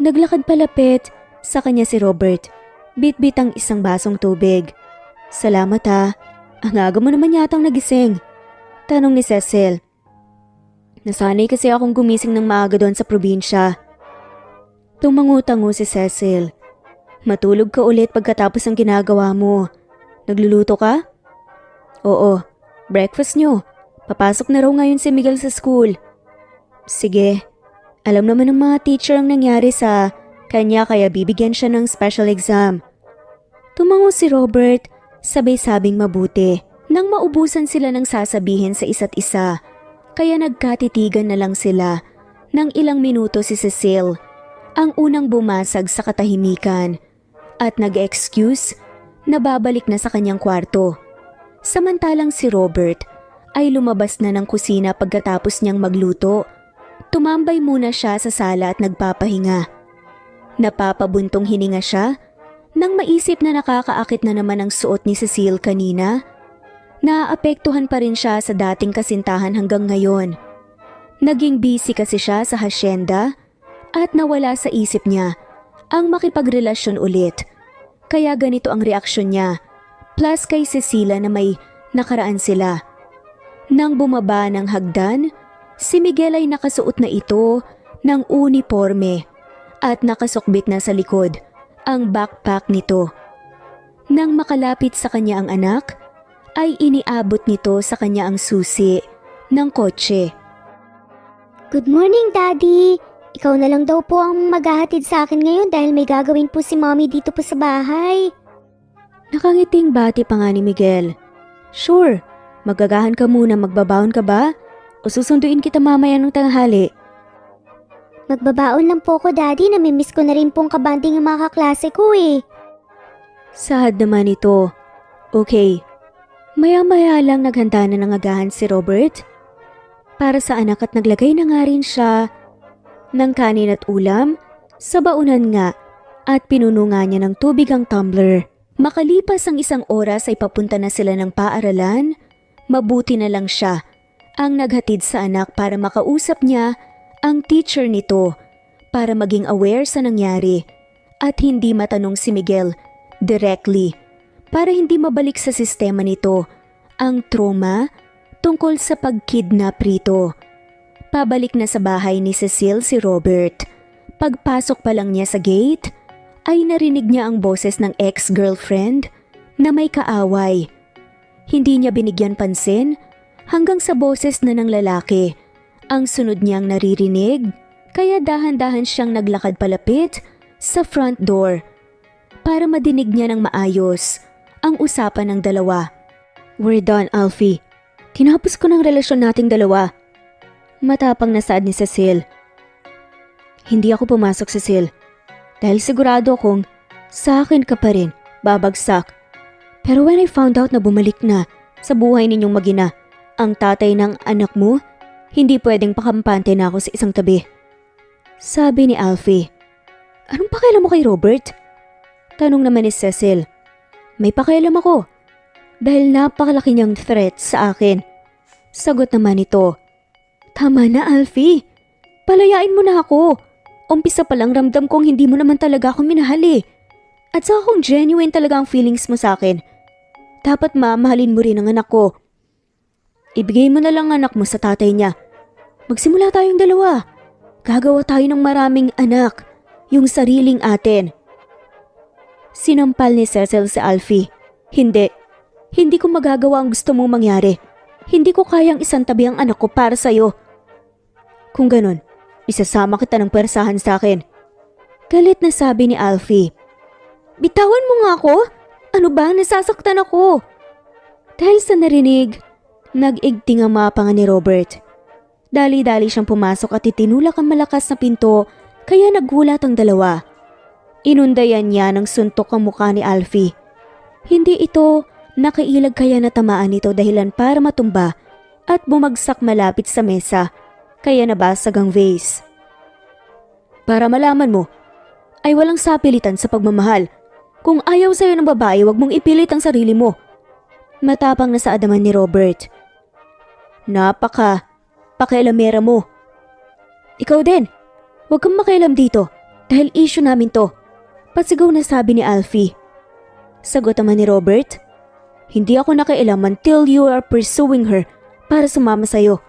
Speaker 1: Naglakad palapit sa kanya si Robert. Bit-bit ang isang basong tubig. Salamat ha. Ang aga mo naman yatang nagising. Tanong ni Cecil. Nasanay kasi akong gumising ng maaga doon sa probinsya. Tumangutango si Cecil. Matulog ka ulit pagkatapos ng ginagawa mo. Nagluluto ka? Oo, breakfast nyo. Papasok na raw ngayon si Miguel sa school. Sige, alam naman ng mga teacher ang nangyari sa kanya kaya bibigyan siya ng special exam. Tumango si Robert, sabay-sabing mabuti. Nang maubusan sila ng sasabihin sa isa't isa, kaya nagkatitigan na lang sila. Nang ilang minuto si Cecile ang unang bumasag sa katahimikan at nag-excuse na babalik na sa kanyang kwarto. Samantalang si Robert ay lumabas na ng kusina pagkatapos niyang magluto. Tumambay muna siya sa sala at nagpapahinga. Napapabuntong hininga siya nang maisip na nakakaakit na naman ang suot ni Cecile kanina. Naaapektuhan pa rin siya sa dating kasintahan hanggang ngayon. Naging busy kasi siya sa hasyenda at nawala sa isip niya ang makipagrelasyon ulit. Kaya ganito ang reaksyon niya, plus kay Cecilia na may nakaraan sila. Nang bumaba ng hagdan, si Miguel ay nakasuot na ito ng uniforme at nakasukbit na sa likod ang backpack nito. Nang makalapit sa kanya ang anak, ay iniabot nito sa kanya ang susi ng kotse.
Speaker 2: Good morning, Daddy! Ikaw na lang daw po ang maghahatid sa akin ngayon dahil may gagawin po si Mommy dito po sa bahay.
Speaker 1: Nakangiting bati pa nga ni Miguel. Sure, magagahan ka muna, magbabaon ka ba? O susunduin kita mamaya ng tanghali?
Speaker 2: Magbabaon lang po ko, Daddy. Namimiss ko na rin pong kabanding ang mga kaklase ko eh.
Speaker 1: Sad naman ito. Okay, maya-maya lang naghanda na ng agahan si Robert para sa anak at naglagay na nga rin siya ng kanin at ulam sa baunan nga at pinuno nga niya ng tubig ang tumbler. Makalipas ang 1 oras ay papunta na sila ng paaralan. Mabuti na lang siya ang naghatid sa anak para makausap niya ang teacher nito para maging aware sa nangyari at hindi matanong si Miguel directly para hindi mabalik sa sistema nito ang trauma tungkol sa pagkidnap rito. Pabalik na sa bahay ni Cecile si Robert Pagpasok pa lang niya sa gate, ay narinig niya ang boses ng ex-girlfriend na may kaaway. Hindi niya binigyan pansin hanggang sa boses na ng lalaki. Ang sunod niyang naririnig, kaya dahan-dahan siyang naglakad palapit sa front door para madinig niya ng maayos ang usapan ng dalawa. "We're done, Alfie. Tinapos ko ng relasyon nating dalawa." Matapang na saad ni Cecil. "Hindi ako pumasok, Cecil. Dahil sigurado akong sa akin ka pa rin, babagsak. Pero when I found out na bumalik na sa buhay ninyong mag-ina ang tatay ng anak mo, hindi pwedeng pakampante na ako sa isang tabi." Sabi ni Alfie. "Anong pakialam mo kay Robert?" Tanong naman ni Cecil. "May pakialam ako. Dahil napakalaki niyang threat sa akin." Sagot naman nito. "Tama na, Alfie. Palayain mo na ako. Umpisa pa lang ramdam kong hindi mo naman talaga ako minahal eh. At saka kung genuine talaga ang feelings mo sa akin, dapat mamahalin mo rin ang anak ko. Ibigay mo na lang ang anak mo sa tatay niya. Magsimula tayong dalawa. Gagawa tayo ng maraming anak, yung sariling atin." Sinampal ni Cecil sa Alfie. Hindi ko magagawa ang gusto mong mangyari. Hindi ko kayang isantabi ang anak ko para sa'yo. Kung ganun, isasama kita ng pwersahan sa akin. Galit na sabi ni Alfie. "Bitawan mo nga ako? Ano ba? Nasasaktan ako." Dahil sa narinig, nag-igting ang mga panga ni Robert. Dali-dali siyang pumasok at itinulak ang malakas na pinto, kaya nagulat ang dalawa. Inundayan niya ng suntok ang mukha ni Alfie. Hindi ito nakailag kaya natamaan ito dahilan para matumba at bumagsak malapit sa mesa, kaya nabasag ang vase. "Para malaman mo, ay walang sapilitan sa pagmamahal. Kung ayaw sa'yo ng babae, wag mong ipilit ang sarili mo." Matapang na sa adaman ni Robert. "Pakialamera mo. Ikaw din, wag kang makialam dito dahil issue namin to." Pasigaw na sabi ni Alfie. Sagot naman ni Robert. "Hindi ako nakialam until you are pursuing her para sumama sa'yo.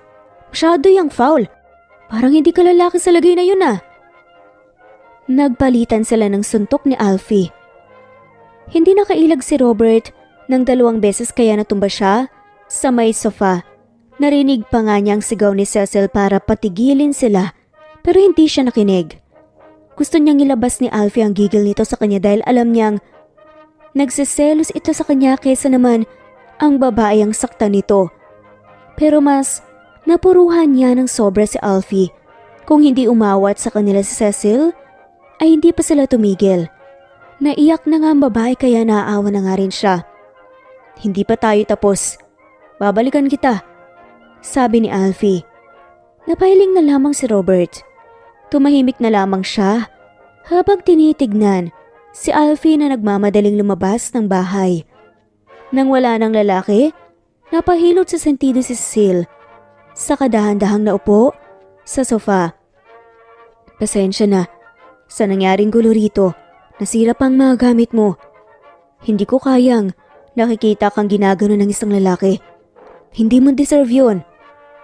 Speaker 1: Masyado yung foul. Parang hindi ka lalaki sa lagay na yun ah." Nagpalitan sila ng suntok ni Alfie. Hindi nakailag si Robert ng 2 beses kaya natumba siya sa may sofa. Narinig pa nga niya ang sigaw ni Cecil para patigilin sila, pero hindi siya nakinig. Gusto niyang ilabas ni Alfie ang gigil nito sa kanya dahil alam niyang nagsiselos ito sa kanya kaysa naman ang babae ang saktan nito. Pero mas napuruhan niya ng sobra si Alfie. Kung hindi umawat sa kanila si Cecil, ay hindi pa sila tumigil. Naiyak na nga ang babae kaya naaawa na nga rin siya. "Hindi pa tayo tapos. Babalikan kita," sabi ni Alfie. Napahiling na lamang si Robert. Tumahimik na lamang siya habang tinitignan si Alfie na nagmamadaling lumabas ng bahay. Nang wala ng lalaki, napahilot sa sentido si Cecil. Sa kadahan-dahang naupo sa sofa. "Pasensya na sa nangyaring gulo rito. Nasira pang mga gamit mo. Hindi ko kayang nakikita kang ginagano ng isang lalaki. Hindi mo deserve yun."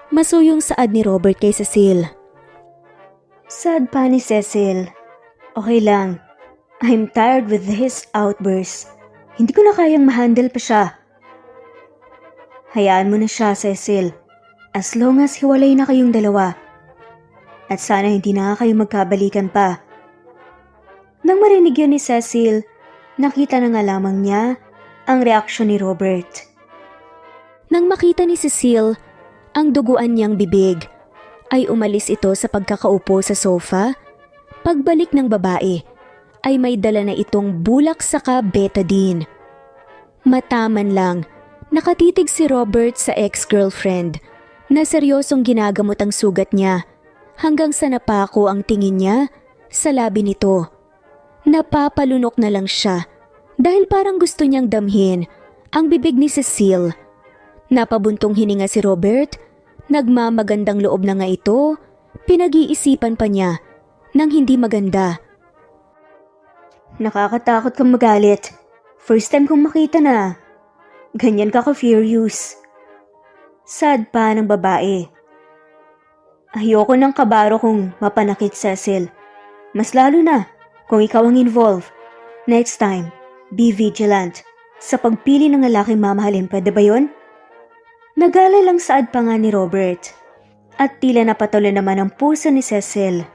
Speaker 1: Masuyong saad ni Robert kay Cecil. Sad pa ni Cecil. "Okay lang. I'm tired with his outbursts. Hindi ko na kayang ma-handle pa siya." "Hayaan mo na siya, Cecil. As long as hiwalay na kayong dalawa. At sana hindi na kayo magkabalikan pa." Nang marinig yun ni Cecil, nakita na nga lamang niya ang reaksyon ni Robert. Nang makita ni Cecil ang duguan niyang bibig, ay umalis ito sa pagkakaupo sa sofa. Pagbalik ng babae, ay may dala na itong bulak saka betadine. Mataman lang, nakatitig si Robert sa ex-girlfriend na seryosong ginagamot ang sugat niya hanggang sa napako ang tingin niya sa labi nito. Napapalunok na lang siya dahil parang gusto niyang damhin ang bibig ni Cecil. Napabuntong hininga si Robert, nagmamagandang loob na nga ito, pinag-iisipan pa niya ng hindi maganda. "Nakakatakot kang magalit. First time kong makita na. Ganyan ka ka-furious." Sad pa ng babae. "Ayoko ng kabaro kong mapanakit, Cecil. Mas lalo na kung ikaw ang involved. Next time, be vigilant. Sa pagpili ng lalaking mamahalin, pwede ba yun? Nagalay lang saad pa nga ni Robert. At tila napatuloy naman ang puso ni Cecil.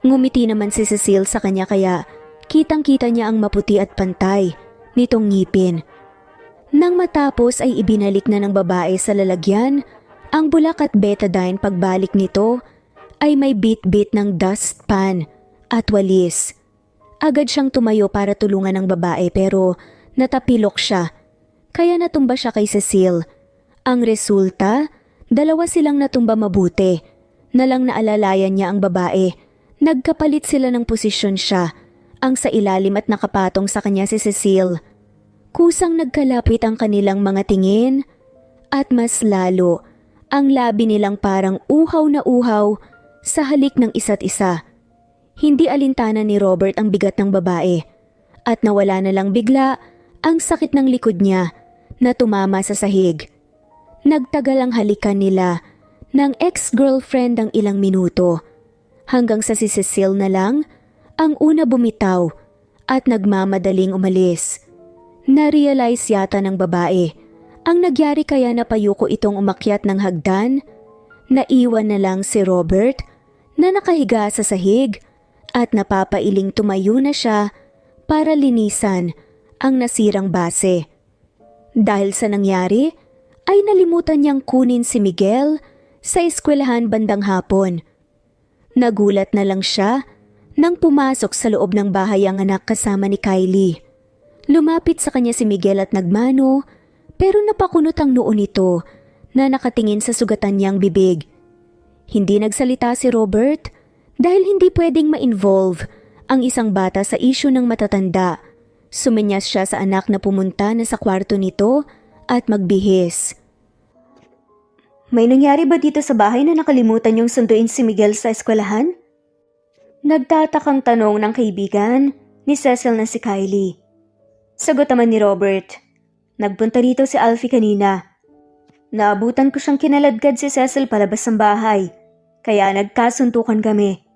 Speaker 1: Ngumiti naman si Cecil sa kanya kaya kitang-kita niya ang maputi at pantay nitong ngipin. Nang matapos ay ibinalik na ng babae sa lalagyan ang bulak at betadine. Pagbalik nito ay may bit-bit ng dustpan at walis. Agad siyang tumayo para tulungan ang babae pero natapilok siya. Kaya natumba siya kay Cecil. Ang resulta, dalawa silang natumba mabuti. Nalang naalalayan niya ang babae. Nagkapalit sila ng posisyon siya. Ang sa ilalim at nakapatong sa kanya si Cecil. Kusang nagkalapit ang kanilang mga tingin at mas lalo ang labi nilang parang uhaw na uhaw sa halik ng isa't isa. Hindi alintana ni Robert ang bigat ng babae at nawala na lang bigla ang sakit ng likod niya na tumama sa sahig. Nagtagal ang halikan nila ng ex-girlfriend ang ilang minuto hanggang sa si Cecil na lang ang una bumitaw at nagmamadaling umalis. Na-realize yata ng babae ang nagyari kaya napayuko itong umakyat ng hagdan. Naiwan na lang si Robert na nakahiga sa sahig at napapailing tumayo na siya para linisan ang nasirang base. Dahil sa nangyari ay nalimutan niyang kunin si Miguel sa eskwelahan bandang hapon. Nagulat na lang siya nang pumasok sa loob ng bahay ang anak kasama ni Kylie. Lumapit sa kanya si Miguel at nagmano pero napakunot ang noo nito na nakatingin sa sugatan niyang bibig. Hindi nagsalita si Robert dahil hindi pwedeng ma-involve ang isang bata sa isyu ng matatanda. Sumenyas siya sa anak na pumunta na sa kwarto nito at magbihis. May nangyari ba dito sa bahay na nakalimutan niyong sunduin si Miguel sa eskwelahan? Nagtatakang tanong ng kaibigan ni Cecil na si Kylie. Sagot naman ni Robert. Nagpunta rito si Alfie kanina. Naabutan ko siyang kinaladkad si Cecil palabas ng bahay, kaya nagkasuntukan kami.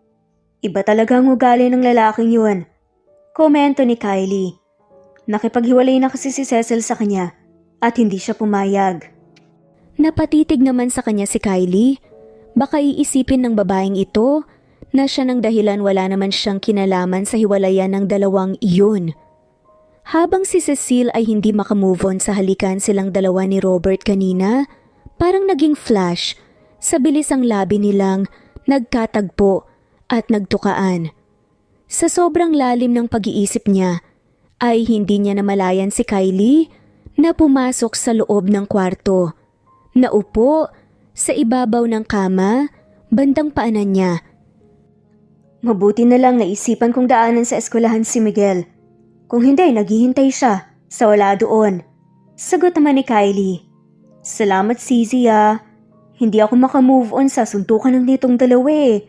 Speaker 1: Iba talaga ang ugali ng lalaking yun. Komento ni Kylie. Nakipaghiwalay na kasi si Cecil sa kanya at hindi siya pumayag. Napatitig naman sa kanya si Kylie. Baka iisipin ng babaeng ito na siya ng dahilan wala naman siyang kinalaman sa hiwalayan ng dalawang iyon. Habang si Cecil ay hindi makamove on sa halikan silang dalawa ni Robert kanina, parang naging flash sa bilis ang labi nilang nagkatagpo at nagtukaan. Sa sobrang lalim ng pag-iisip niya, ay hindi niya namalayan si Kylie na pumasok sa loob ng kwarto. Naupo sa ibabaw ng kama, bandang paanan niya. Mabuti na lang naisipan kong daanan sa eskwelahan si Miguel. Kung hindi, naghihintay siya sa wala doon. Sagot naman ni Kylie. Salamat Sisi Hindi ako makamove on sa suntukan ng nitong dalawa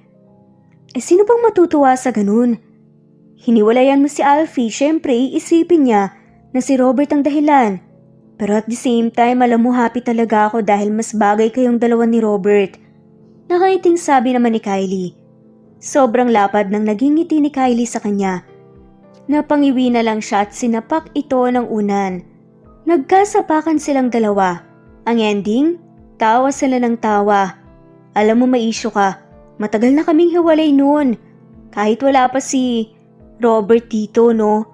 Speaker 1: sino bang matutuwa sa ganun? Hiniwalayan mo si Alfie, syempre iisipin niya na si Robert ang dahilan. Pero at the same time, alam mo happy talaga ako dahil mas bagay kayong dalawa ni Robert. Nakaiting sabi naman ni Kylie. Sobrang lapad ng naging ngiti ni Kylie sa kanya. Napangiwi na lang siya at sinapak ito ng unan. Nagkasapakan silang dalawa. Ang ending, tawa sila ng tawa. Alam mo may issue ka. Matagal na kaming hiwalay noon. Kahit wala pa si Robert dito, no?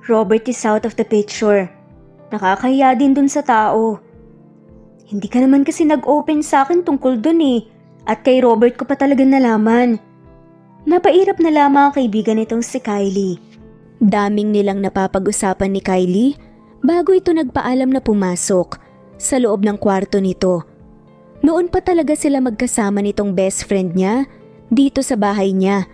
Speaker 1: Robert is out of the picture. Nakakahiya din dun sa tao. Hindi ka naman kasi nag-open sa akin tungkol dun At kay Robert ko pa talaga nalaman. Napairap na lamang ang kaibigan nitong si Kylie. Daming nilang napapag-usapan ni Kylie bago ito nagpaalam na pumasok sa loob ng kwarto nito. Noon pa talaga sila magkasama nitong best friend niya dito sa bahay niya.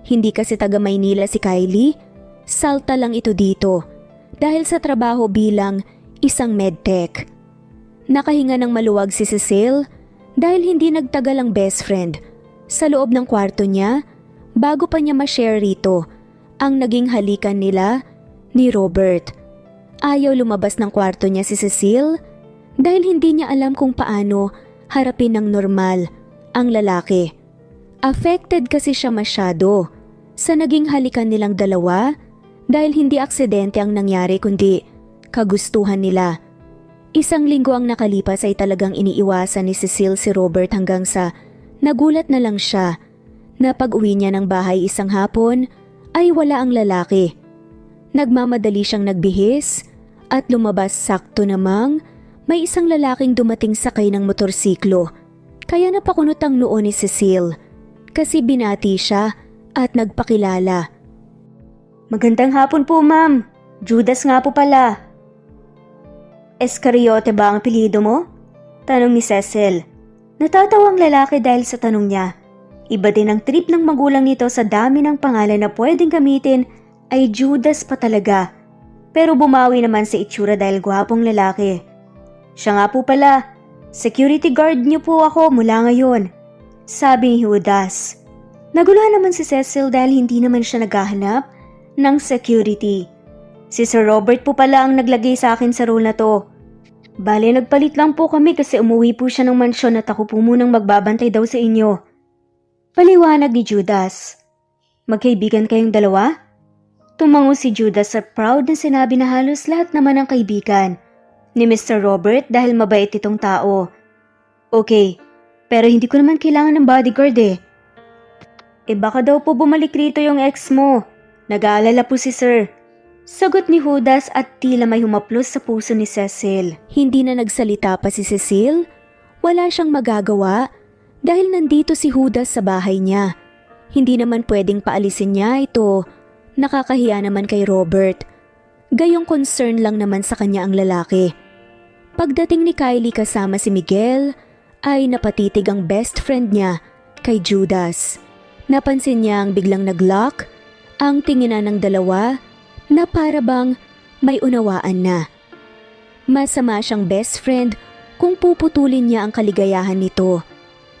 Speaker 1: Hindi kasi taga Maynila si Kylie, salta lang ito dito. Dahil sa trabaho bilang isang medtech. Nakahinga ng maluwag si Cecil dahil hindi nagtagal ang best friend sa loob ng kwarto niya bago pa niya ma-share rito ang naging halikan nila ni Robert. Ayaw lumabas ng kwarto niya si Cecil dahil hindi niya alam kung paano harapin ng normal ang lalaki. Affected kasi siya masyado sa naging halikan nilang dalawa dahil hindi aksidente ang nangyari kundi kagustuhan nila. Isang linggo ang nakalipas ay talagang iniiwasan ni Cecile si Robert hanggang sa nagulat na lang siya na pag-uwi niya ng bahay isang hapon ay wala ang lalaki. Nagmamadali siyang nagbihis at lumabas sakto namang may isang lalaking dumating sakay ng motorsiklo. Kaya napakunot ang noo ni Cecile kasi binati siya at nagpakilala.
Speaker 3: Magandang hapon po, ma'am. Judas nga po pala. Escariote ba ang apelyido mo? Tanong ni Cecil. Natatawang lalaki dahil sa tanong niya. Iba din ang trip ng magulang nito sa dami ng pangalan na pwedeng gamitin ay Judas pa talaga. Pero bumawi naman sa itsura dahil gwapong lalaki. Siya nga po pala, security guard niyo po ako mula ngayon, sabi ni Judas. Naguluhan naman si Cecil dahil hindi naman siya naghahanap ng security. Si Sir Robert po pala ang naglagay sa akin sa role na to. Bale, nagpalit lang po kami kasi umuwi po siya ng mansyon at ako po munang magbabantay daw sa inyo. Paliwanag ni Judas. Magkaibigan kayong dalawa? Tumango si Judas at proud na sinabi na halos lahat naman ang kaibigan ni Mr. Robert dahil mabait itong tao. Okay, pero hindi ko naman kailangan ng bodyguard eh. Baka daw po bumalik rito yung ex mo. Nag-aalala po si Sir. Sagot ni Judas at tila may humaplos sa puso ni Cecil.
Speaker 1: Hindi na nagsalita pa si Cecile. Wala siyang magagawa dahil nandito si Judas sa bahay niya. Hindi naman pwedeng paalisin niya ito. Nakakahiya naman kay Robert. Gayong concern lang naman sa kanya ang lalaki. Pagdating ni Kylie kasama si Miguel, ay napatitig ang best friend niya kay Judas. Napansin niya ang biglang nag-lock, ang tinginan ng dalawa na para bang may unawaan na. Masama siyang best friend kung puputulin niya ang kaligayahan nito.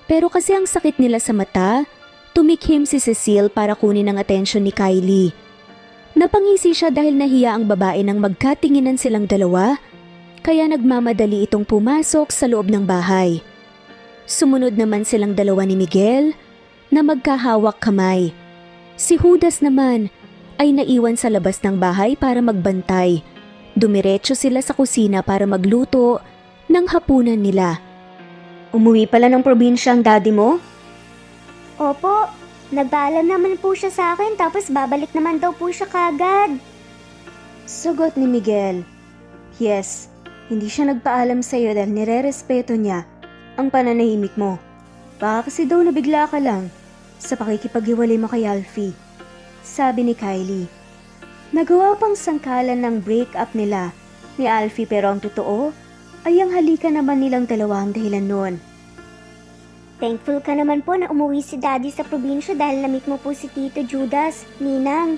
Speaker 1: Pero kasi ang sakit nila sa mata, tumikhim si Cecile para kunin ang atensyon ni Kylie. Napangisi siya dahil nahiya ang babae nang magkatinginan silang dalawa, kaya nagmamadali itong pumasok sa loob ng bahay. Sumunod naman silang dalawa ni Miguel na magkahawak kamay. Si Judas naman ay naiwan sa labas ng bahay para magbantay. Dumiretso sila sa kusina para magluto ng hapunan nila.
Speaker 3: Umuwi pala ng probinsya ang daddy mo?
Speaker 2: Opo, nagpaalam naman po siya sa akin tapos babalik naman daw po siya kagad.
Speaker 3: Sagot ni Miguel. Yes, hindi siya nagpaalam sa iyo dahil nire-respeto niya ang pananahimik mo. Baka kasi daw nabigla ka lang sa pakikipaghiwalay mo kay Alfie, sabi ni Kylie. Nagawa pang sangkalan ng break-up nila ni Alfie pero ang totoo ay ang halikan naman nilang dalawa ang dahilan noon.
Speaker 2: Thankful ka naman po na umuwi si Daddy sa probinsya dahil na-meet mo po si Tito Judas, Ninang.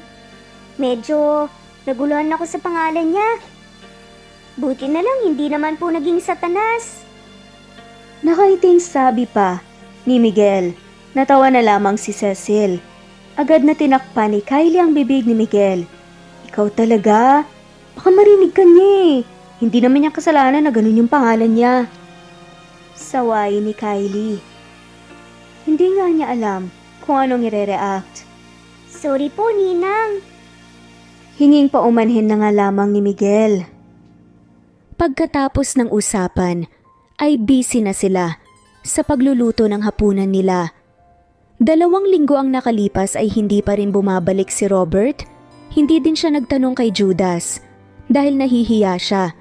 Speaker 2: Medyo naguluhan ako sa pangalan niya. Buti na lang hindi naman po naging Satanas.
Speaker 3: Nakaiting sabi pa ni Miguel. Natawa na lamang si Cecil. Agad na tinakpan ni Kylie ang bibig ni Miguel. Ikaw talaga? Baka marinig ka niya eh. Hindi naman niya kasalanan na ganun yung pangalan niya. Saway ni Kylie. Hindi nga niya alam kung anong ire-react.
Speaker 2: Sorry po, Ninang.
Speaker 3: Hinging paumanhin na nga lamang ni Miguel.
Speaker 1: Pagkatapos ng usapan, ay busy na sila sa pagluluto ng hapunan nila. 2 linggo ang nakalipas ay hindi pa rin bumabalik si Robert. Hindi din siya nagtanong kay Judas dahil nahihiya siya.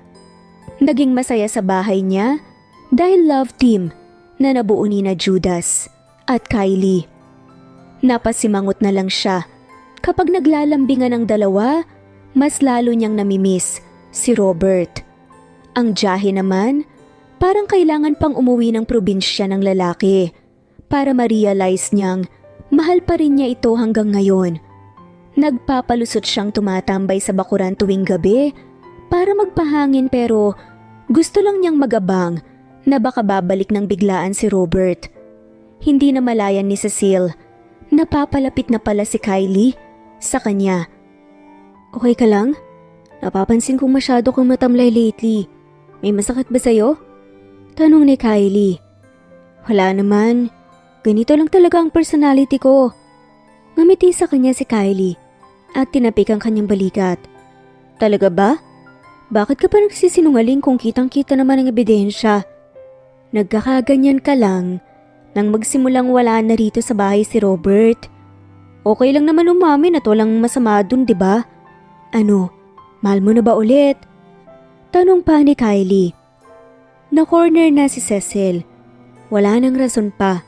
Speaker 1: Naging masaya sa bahay niya dahil love team na nabuo ni na Judas at Kylie. Napasimangot na lang siya. Kapag naglalambingan ang dalawa, mas lalo niyang namimiss si Robert. Ang Jahe naman, parang kailangan pang umuwi ng probinsya ng lalaki para ma-realize niyang mahal pa rin niya ito hanggang ngayon. Nagpapalusot siyang tumatambay sa bakuran tuwing gabi para magpahangin pero gusto lang niyang magabang na baka babalik ng biglaan si Robert. Hindi na malayan ni Cecile. Napapalapit na pala si Kylie sa kanya. Okay ka lang? Napapansin kong masyado kang matamlay lately. May masakit ba sa'yo? Tanong ni Kylie. Wala naman. Ganito lang talaga ang personality ko. Ngumiti sa kanya si Kylie at tinapik ang kanyang balikat. Talaga ba? Bakit ka pa nagsisinungaling kung kitang-kita naman ang ebidensya? Nagkakaganyan ka lang nang magsimulang wala na rito sa bahay si Robert. Okay lang naman umamin at walang masama dun, di ba? Ano, mahal mo na ba ulit? Tanong pa ni Kylie. Na-corner na si Cecil. Wala nang rason pa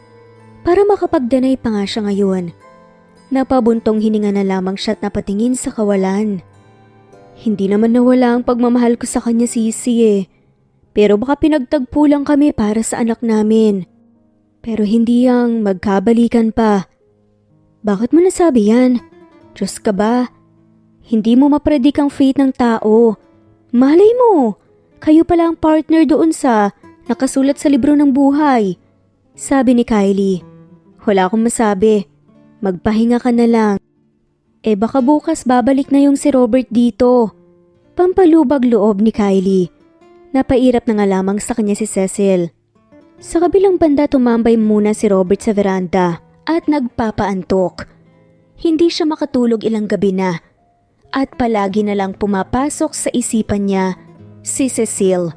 Speaker 1: para makapagdanay pa nga siya ngayon. Napabuntong hininga na lamang siya at napatingin sa kawalan. Hindi naman nawala ang pagmamahal ko sa kanya, Sisi eh. Pero baka pinagtagpo lang kami para sa anak namin. Pero hindi ang magkabalikan pa. Bakit mo nasabi yan? Diyos ka ba? Hindi mo mapredik ang fate ng tao. Malay mo, kayo pala ang partner doon sa nakasulat sa libro ng buhay. Sabi ni Kylie. Wala akong masabi. Magpahinga ka na lang. Baka bukas babalik na yung si Robert dito. Pampalubag loob ni Kylie. Napairap na nga lamang sa kanya si Cecil. Sa kabilang banda tumambay muna si Robert sa veranda at nagpapaantok. Hindi siya makatulog ilang gabi na at palagi na lang pumapasok sa isipan niya si Cecil.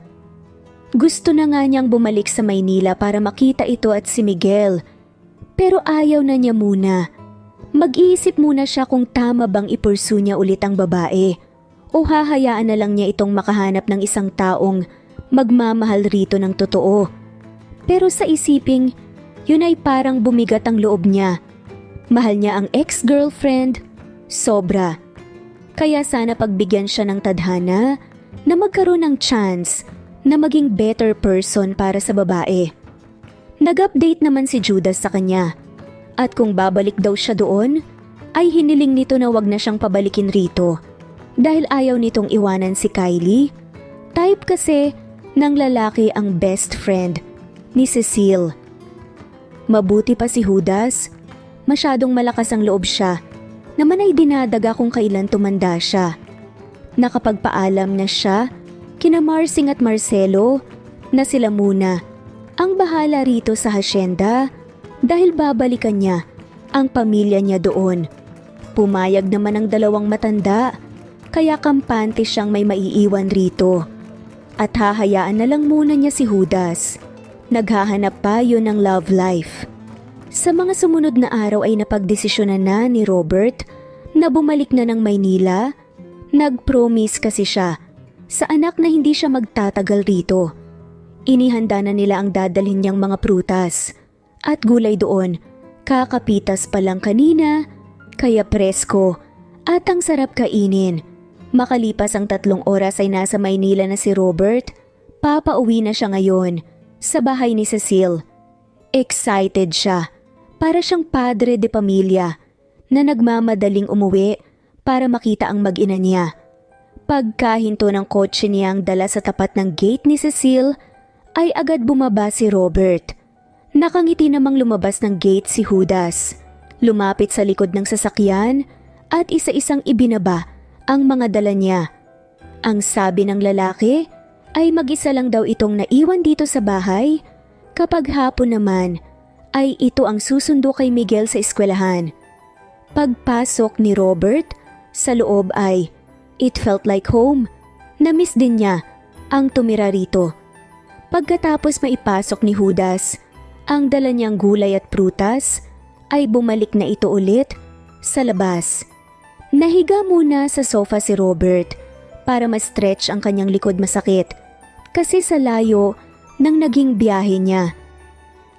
Speaker 1: Gusto na nga niyang bumalik sa Maynila para makita ito at si Miguel. Pero ayaw na niya muna. Mag-iisip muna siya kung tama bang ipursu niya ulit ang babae o hahayaan na lang niya itong makahanap ng isang taong magmamahal rito ng totoo. Pero sa isiping, yun ay parang bumigat ang loob niya. Mahal niya ang ex-girlfriend, sobra. Kaya sana pagbigyan siya ng tadhana na magkaroon ng chance na maging better person para sa babae. Nag-update naman si Judas sa kanya. At kung babalik daw siya doon, ay hiniling nito na wag na siyang pabalikin rito. Dahil ayaw nitong iwanan si Kylie. Type kasi ng lalaki ang best friend ni Cecil. Mabuti pa si Judas. Masyadong malakas ang loob siya. Naman ay dinadaga kung kailan tumanda siya. Nakapagpaalam na siya kina Marsing at Marcelo na sila muna ang bahala rito sa hasyenda dahil babalikan niya ang pamilya niya doon. Pumayag naman ang dalawang matanda kaya kampante siyang may maiiwan rito. At hahayaan na lang muna niya si Judas. Naghahanap pa yun ng love life. Sa mga sumunod na araw ay napagdesisyonan na ni Robert na bumalik na ng Maynila. Nag-promise kasi siya sa anak na hindi siya magtatagal rito. Inihanda na nila ang dadalhin niyang mga prutas at gulay doon. Kakapitas pa lang kanina, kaya presko at ang sarap kainin. Makalipas ang 3 oras ay nasa Maynila na si Robert. Papauwi na siya ngayon sa bahay ni Cecil. Excited siya. Para siyang padre de pamilya na nagmamadaling umuwi para makita ang mag-ina niya. Pagkahinto ng kotse niyang dala sa tapat ng gate ni Cecil, ay agad bumaba si Robert. Nakangiti namang lumabas ng gate si Judas. Lumapit sa likod ng sasakyan at isa-isang ibinaba ang mga dala niya. Ang sabi ng lalaki ay mag-isa lang daw itong naiwan dito sa bahay. Kapag hapon naman ay ito ang susundo kay Miguel sa eskwelahan. Pagpasok ni Robert sa loob ay it felt like home. Na-miss din niya ang tumira rito. Pagkatapos maipasok ni Judas, ang dala niyang gulay at prutas ay bumalik na ito ulit sa labas. Nahiga muna sa sofa si Robert para ma-stretch ang kanyang likod masakit kasi sa layo ng naging biyahe niya.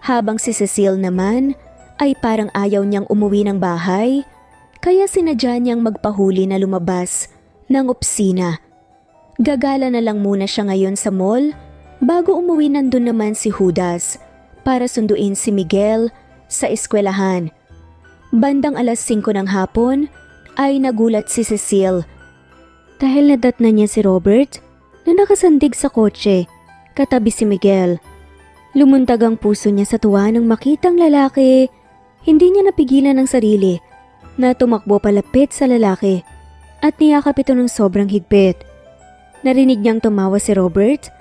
Speaker 1: Habang si Cecil naman ay parang ayaw niyang umuwi ng bahay kaya sinadya niyang magpahuli na lumabas ng opisina. Gagala na lang muna siya ngayon sa mall bago umuwi. Nandun naman si Judas para sunduin si Miguel sa eskwelahan. Bandang 5:00 ng hapon ay nagulat si Cecil dahil nadatna niya si Robert na nakasandig sa kotse katabi si Miguel. Lumuntag ang puso niya sa tuwa nang makitang lalaki. Hindi niya napigilan ang sarili na tumakbo palapit sa lalaki at niyakap ito ng sobrang higpit. Narinig niyang tumawa si Robert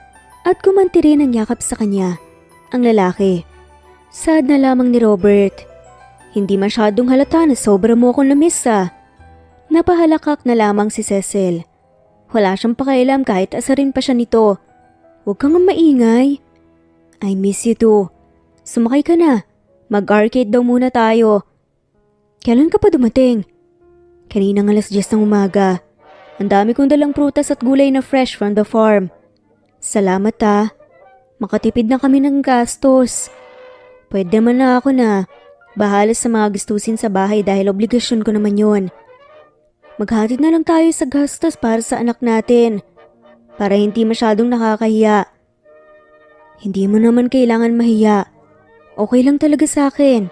Speaker 1: at kumanti rin ang yakap sa kanya ang lalaki. Sad na lamang ni Robert. Hindi masyadong halata na sobra mo akong namiss ah. Napahalakak na lamang si Cecil. Wala siyang pakialam kahit asarin pa siya nito. Huwag kang maingay. I miss you too. Sumakay ka na. Mag-arcade daw muna tayo. Kailan ka pa dumating? Kaninang 10:00 ng umaga. Ang dami kong dalang prutas at gulay na fresh from the farm. Salamat ah. Makatipid na kami ng gastos. Pwede naman na ako na. Bahala sa mga gastusin sa bahay dahil obligasyon ko naman yon. Maghatid na lang tayo sa gastos para sa anak natin. Para hindi masyadong nakakahiya. Hindi mo naman kailangan mahiya. Okay lang talaga sa akin.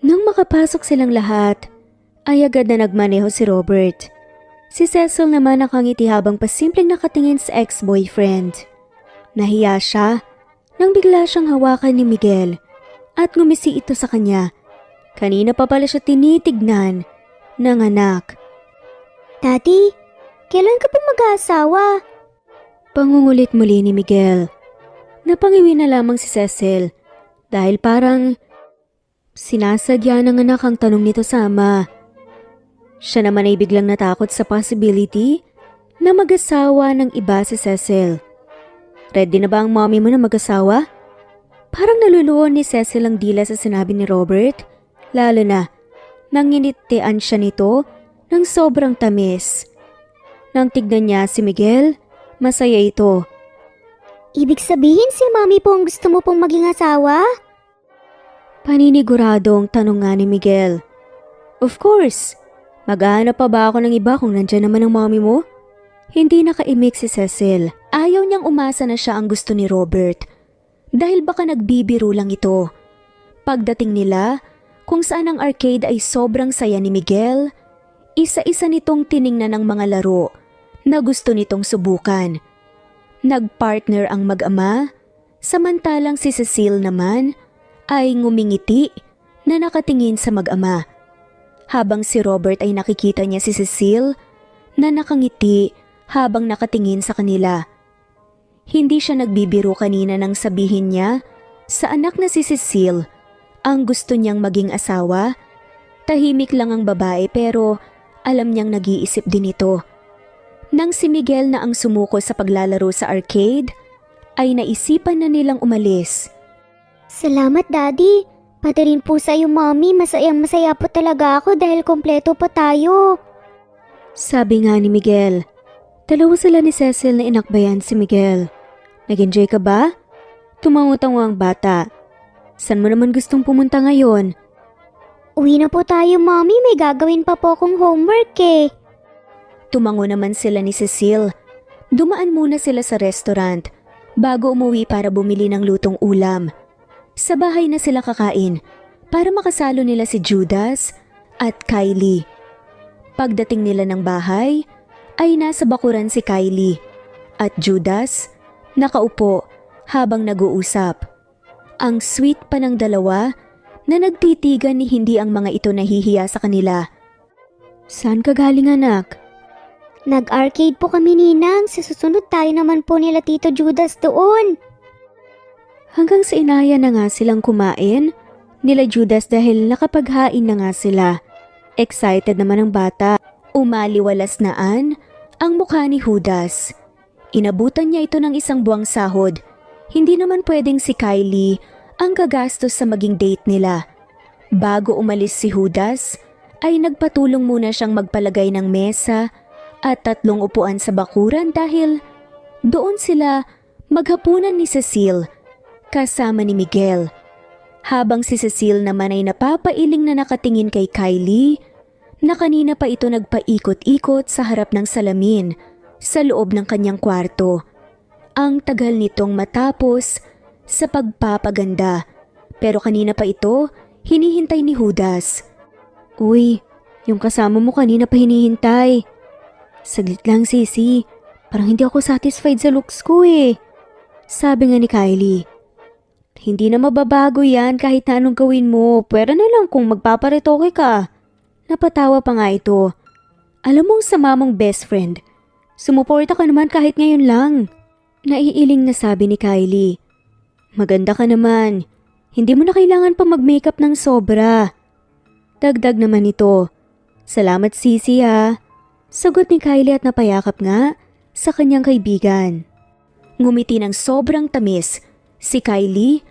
Speaker 1: Nang makapasok silang lahat, ay agad na nagmaneho si Robert. Si Cecil naman nakangiti habang pasimpleng nakatingin sa ex-boyfriend. Nahiya siya nang bigla siyang hawakan ni Miguel at ngumisi ito sa kanya. Kanina pa pala siya tinitignan ng anak.
Speaker 2: Daddy, kailan ka pa mag-aasawa?
Speaker 1: Pangungulit muli ni Miguel. Napangiwi na lamang si Cecil dahil parang sinasadya ng anak ang tanong nito sa ama. Siya naman ay biglang natakot sa possibility na mag-asawa ng iba si Cecil. Ready na ba ang mommy mo na mag-asawa? Parang naluluon ni Cecil ang dila sa sinabi ni Robert, lalo na nang nginitian siya nito ng sobrang tamis. Nang tignan niya si Miguel, masaya ito.
Speaker 2: Ibig sabihin si Mommy po ang gusto mo pong maging asawa?
Speaker 1: Paniniguradong tanong nga ni Miguel. Of course! Maghahanap pa ba ako ng iba kung nandyan naman ang mommy mo? Hindi nakaimik si Cecil. Ayaw niyang umasa na siya ang gusto ni Robert. Dahil baka nagbibiro lang ito. Pagdating nila, kung saan ang arcade ay sobrang saya ni Miguel, isa-isa nitong tiningnan ang mga laro na gusto nitong subukan. Nagpartner ang mag-ama, samantalang si Cecil naman ay ngumingiti na nakatingin sa mag-ama. Habang si Robert ay nakikita niya si Cecil na nakangiti habang nakatingin sa kanila. Hindi siya nagbibiro kanina nang sabihin niya sa anak na si Cecil ang gusto niyang maging asawa. Tahimik lang ang babae pero alam niyang nag-iisip din ito. Nang si Miguel na ang sumuko sa paglalaro sa arcade, ay naisipan na nilang umalis.
Speaker 2: Salamat, Daddy. Pati rin po sa'yo, Mommy. Masayang-masaya po talaga ako dahil kompleto pa tayo.
Speaker 1: Sabi nga ni Miguel. Dalawa sila ni Cecil na inakbayan si Miguel. Nag-enjoy ka ba? Tumango-tango ang bata. San mo naman gustong pumunta ngayon?
Speaker 2: Uwi na po tayo, Mommy. May gagawin pa po akong homework eh.
Speaker 1: Tumango naman sila ni Cecil. Dumaan muna sila sa restaurant bago umuwi para bumili ng lutong ulam. Sa bahay na sila kakain para makasalo nila si Judas at Kylie. Pagdating nila ng bahay ay nasa bakuran si Kylie at Judas nakaupo habang nag-uusap. Ang sweet pa ng dalawa na nagtitigan ni hindi ang mga ito nahihiya sa kanila. Saan ka galing anak?
Speaker 2: Nag-arcade po kami, Ninang. Sa susunod tayo naman po nila Tito Judas doon.
Speaker 1: Hanggang sa inaya na nga silang kumain nila Judas dahil nakapaghain na nga sila. Excited naman ang bata. Umaliwalas naan ang mukha ni Judas. Inabutan niya ito ng isang buwang sahod. Hindi naman pwedeng si Kylie ang gagastos sa maging date nila. Bago umalis si Judas, ay nagpatulong muna siyang magpalagay ng mesa at 3 upuan sa bakuran dahil doon sila maghapunan ni Cecil kasama ni Miguel. Habang si Cecil naman ay napapailing na nakatingin kay Kylie na kanina pa ito nagpaikot-ikot sa harap ng salamin sa loob ng kanyang kwarto. Ang tagal nitong matapos sa pagpapaganda pero kanina pa ito hinihintay ni Judas. Uy, yung kasama mo kanina pa hinihintay. Saglit lang Sisi, parang hindi ako satisfied sa looks ko eh. Sabi nga ni Kylie. Hindi na mababago yan kahit na anong gawin mo, pwera na lang kung magpaparetoke ka. Napatawa pa nga ito. Alam mong sama mong best friend, sumuporta ka naman kahit ngayon lang. Naiiling na sabi ni Kylie. Maganda ka naman.
Speaker 3: Hindi mo na kailangan pa mag-makeup ng sobra. Dagdag naman ito. Salamat Sisi ha. Sagot ni Kylie at napayakap nga sa kanyang kaibigan.
Speaker 1: Ngumiti ng sobrang tamis si Kylie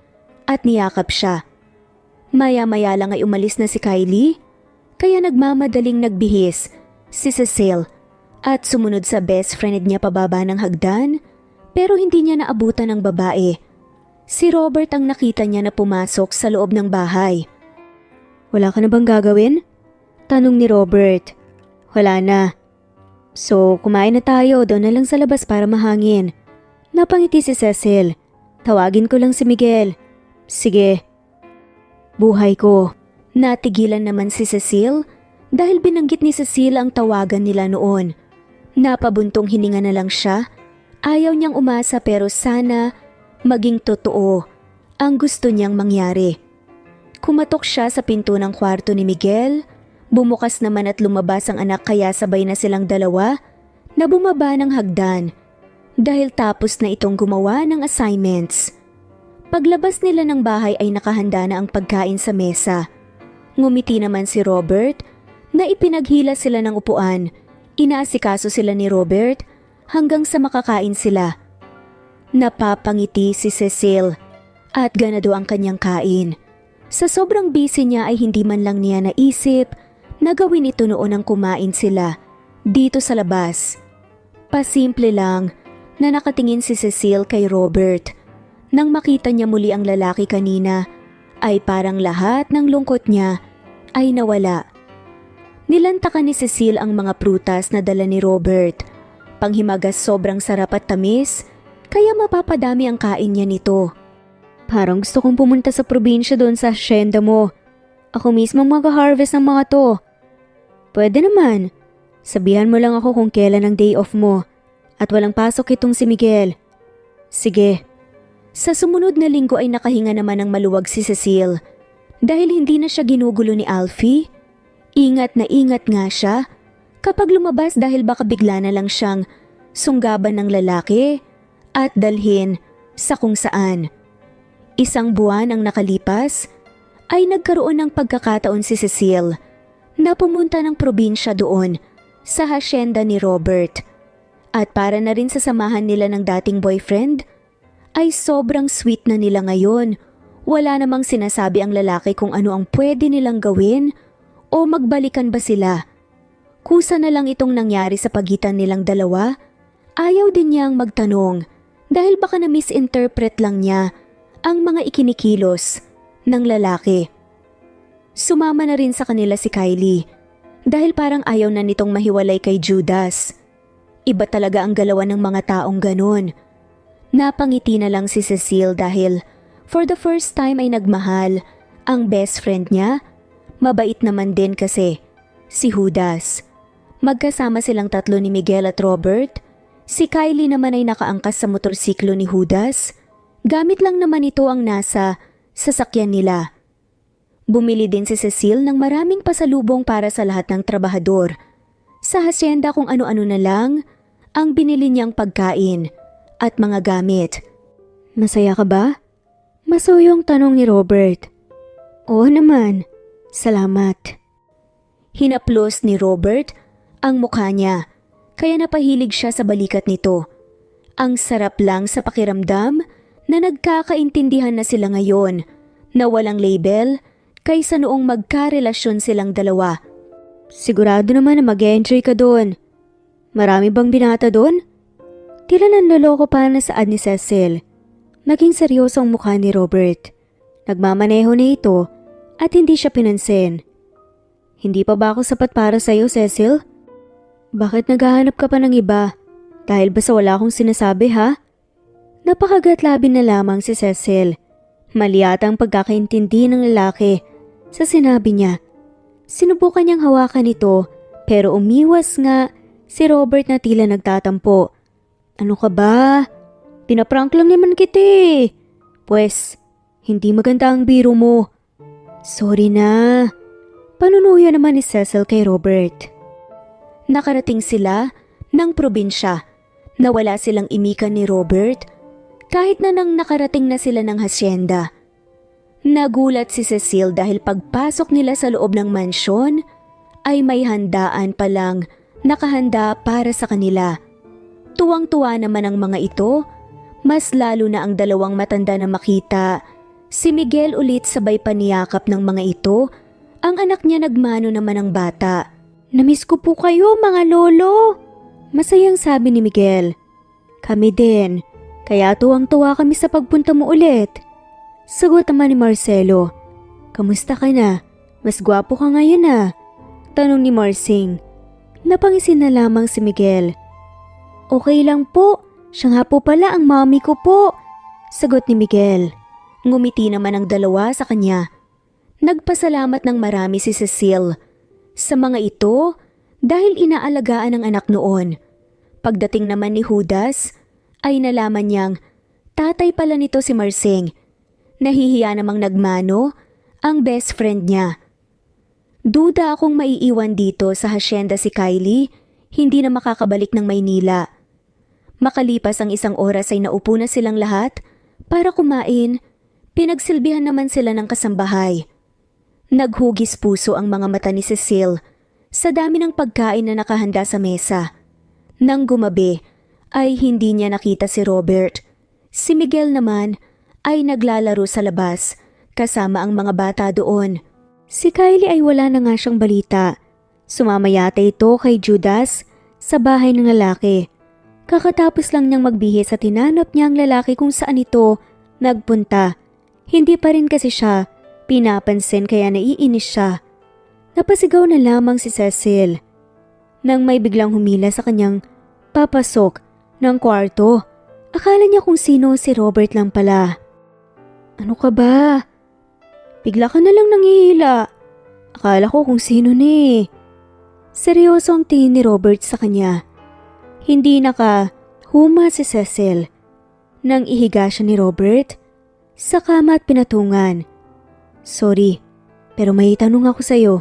Speaker 1: at niyakap siya. Maya-maya lang ay umalis na si Kylie, kaya nagmamadaling nagbihis si Cecile at sumunod sa best friend niya pababa ng hagdan, pero hindi niya naabutan ng babae. Si Robert ang nakita niya na pumasok sa loob ng bahay.
Speaker 3: Wala ka na bang gagawin? Tanong ni Robert. Wala na. So, kumain na tayo, doon na lang sa labas para mahangin. Napangiti si Cecil. Tawagin ko lang si Miguel. Sige. Buhay ko.
Speaker 1: Natigilan naman si Cecile dahil binanggit ni Cecile ang tawagan nila noon. Napabuntong hininga na lang siya. Ayaw niyang umasa pero sana maging totoo ang gusto niyang mangyari. Kumatok siya sa pinto ng kwarto ni Miguel. Bumukas naman at lumabas ang anak kaya sabay na silang dalawa na bumaba ng hagdan dahil tapos na itong gumawa ng assignments. Paglabas nila ng bahay ay nakahanda na ang pagkain sa mesa. Ngumiti naman si Robert na ipinaghila sila ng upuan. Inaasikaso sila ni Robert hanggang sa makakain sila. Napapangiti si Cecile at ganado ang kanyang kain. Sa sobrang busy niya ay hindi man lang niya naisip na gawin ito noon ang kumain sila dito sa labas. Pasimple lang na nakatingin si Cecile kay Robert. Nang makita niya muli ang lalaki kanina ay parang lahat ng lungkot niya ay nawala. Nilantakan ni Cecile ang mga prutas na dala ni Robert. Panghimagas sobrang sarap at tamis, kaya mapapadami ang kain niya nito.
Speaker 3: Parang gusto kong pumunta sa probinsya doon sa hacienda mo. Ako mismo mag-harvest ng mga to. Pwede naman. Sabihan mo lang ako kung kailan ang day off mo. At walang pasok itong si Miguel. Sige.
Speaker 1: Sa sumunod na linggo ay nakahinga naman ng maluwag si Cecile. Dahil hindi na siya ginugulo ni Alfie, ingat na ingat nga siya kapag lumabas dahil baka bigla na lang siyang sunggaban ng lalaki at dalhin sa kung saan. Isang buwan ang nakalipas ay nagkaroon ng pagkakataon si Cecile na pumunta ng probinsya doon sa hacienda ni Robert. At para na rin sa samahan nila ng dating boyfriend, ay sobrang sweet na nila ngayon. Wala namang sinasabi ang lalaki kung ano ang pwede nilang gawin o magbalikan ba sila. Kusa na lang itong nangyari sa pagitan nilang dalawa. Ayaw din niyang magtanong dahil baka na misinterpret lang niya ang mga ikinikilos ng lalaki. Sumama na rin sa kanila si Kylie dahil parang ayaw na nitong mahiwalay kay Judas. Iba talaga ang galawan ng mga taong ganun. Napangiti na lang si Cecile dahil for the first time ay nagmahal ang best friend niya. Mabait naman din kasi si Judas. Magkasama silang tatlo ni Miguel at Robert. Si Kylie naman ay nakaangkas sa motorsiklo ni Judas. Gamit lang naman ito ang nasa sasakyan nila. Bumili din si Cecile ng maraming pasalubong para sa lahat ng trabahador. Sa hacienda kung ano-ano na lang ang binili niyang pagkain at mga gamit.
Speaker 3: Masaya ka ba? Masuyong tanong ni Robert. Oo naman. Salamat.
Speaker 1: Hinaplos ni Robert ang mukha niya, kaya napahilig siya sa balikat nito. Ang sarap lang sa pakiramdam na nagkakaintindihan na sila ngayon, na walang label kaysa noong magkarelasyon silang dalawa.
Speaker 3: Sigurado naman na mag-enjoy ka doon. Marami bang binata doon? Tila nanloloko pa na saad ni Cecil. Naging seryoso ang mukha ni Robert. Nagmamaneho na ito at hindi siya pinansin. Hindi pa ba ako sapat para sa'yo, Cecil? Bakit naghahanap ka pa ng iba? Dahil ba sa wala akong sinasabi, ha? Napakagatlabi na lamang si Cecil. Mali yata ang pagkakaintindi ng lalaki sa sinabi niya. Sinubukan niyang hawakan ito pero umiwas nga si Robert na tila nagtatampo. Ano ka ba? Pinaprank lang naman kita eh. Pwes, hindi maganda ang biro mo. Sorry na. Panunuyo naman ni Cecil kay Robert.
Speaker 1: Nakarating sila ng probinsya. Nawala silang imikan ni Robert kahit na nang nakarating na sila ng hacienda. Nagulat si Cecile dahil pagpasok nila sa loob ng mansyon ay may handaan palang nakahanda para sa kanila. Tuwang-tuwa naman ang mga ito, mas lalo na ang dalawang matanda na makita. Si Miguel ulit sabay paniyakap ng mga ito, ang anak niya nagmano naman ang bata. "Namiss ko po kayo mga lolo," masayang sabi ni Miguel. "Kami din, kaya tuwang-tuwa kami sa pagpunta mo ulit." Sagot naman ni Marcelo. "Kamusta ka na? Mas gwapo ka ngayon ah," tanong ni Marsing. Napangisin na lamang si Miguel. "Okay lang po, siya nga po pala ang mommy ko po," sagot ni Miguel. Ngumiti naman ang dalawa sa kanya. Nagpasalamat ng marami si Cecile sa mga ito dahil inaalagaan ng anak noon. Pagdating naman ni Judas ay nalaman niyang tatay pala nito si Marsing. Nahihiya namang nagmano ang best friend niya. "Duda akong maiiwan dito sa hasyenda si Kylie, hindi na makakabalik ng Maynila." Makalipas ang isang oras ay naupo na silang lahat para kumain. Pinagsilbihan naman sila ng kasambahay. Naghugis puso ang mga mata ni Cecile sa dami ng pagkain na nakahanda sa mesa. Nang gumabi ay hindi niya nakita si Robert. Si Miguel naman ay naglalaro sa labas kasama ang mga bata doon. Si Kylie ay wala na nga siyang balita. Sumama yata ito kay Judas sa bahay ng lalaki. Kakatapos lang niyang magbihis at tinanap niya ang lalaki kung saan ito nagpunta. Hindi pa rin kasi siya pinapansin kaya naiinis siya. Napasigaw na lamang si Cecile nang may biglang humila sa kanyang papasok ng kwarto. Akala niya kung sino si Robert lang pala. "Ano ka ba? Bigla ka na lang nangihila. Akala ko kung sino ni." Seryoso ang tingin ni Robert sa kanya. Hindi nakahuma si Cecile. Nang ihiga siya ni Robert sa kama at pinatungan. "Sorry, pero may tanong ako sa'yo."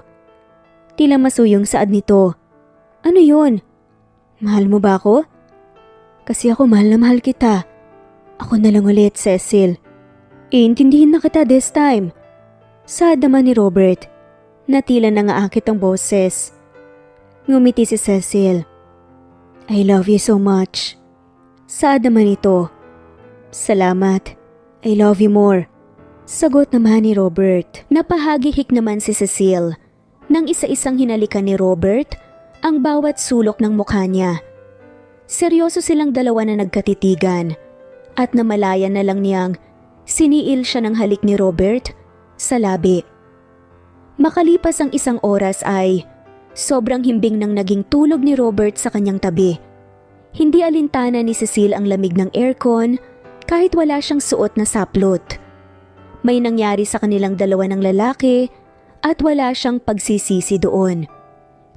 Speaker 1: Tila masuyong saad nito. "Ano yun? Mahal mo ba ako?" "Kasi ako mahal na mahal kita." "Ako na lang ulit, Cecil. Iintindihin na kita this time." Saad naman ni Robert na tila nangaakit ang boses. Ngumiti si Cecil. "I love you so much." Saad naman ito. "Salamat. I love you more." Sagot naman ni Robert. Napahagihik naman si Cecile nang isa-isang hinalikan ni Robert ang bawat sulok ng mukha niya. Seryoso silang dalawa na nagkatitigan at namalayan na lang niyang siniil siya ng halik ni Robert sa labi. Makalipas ang isang oras ay sobrang himbing nang naging tulog ni Robert sa kanyang tabi. Hindi alintana ni Cecile ang lamig ng aircon kahit wala siyang suot na saplot. May nangyari sa kanilang dalawa ng lalaki at wala siyang pagsisisi doon.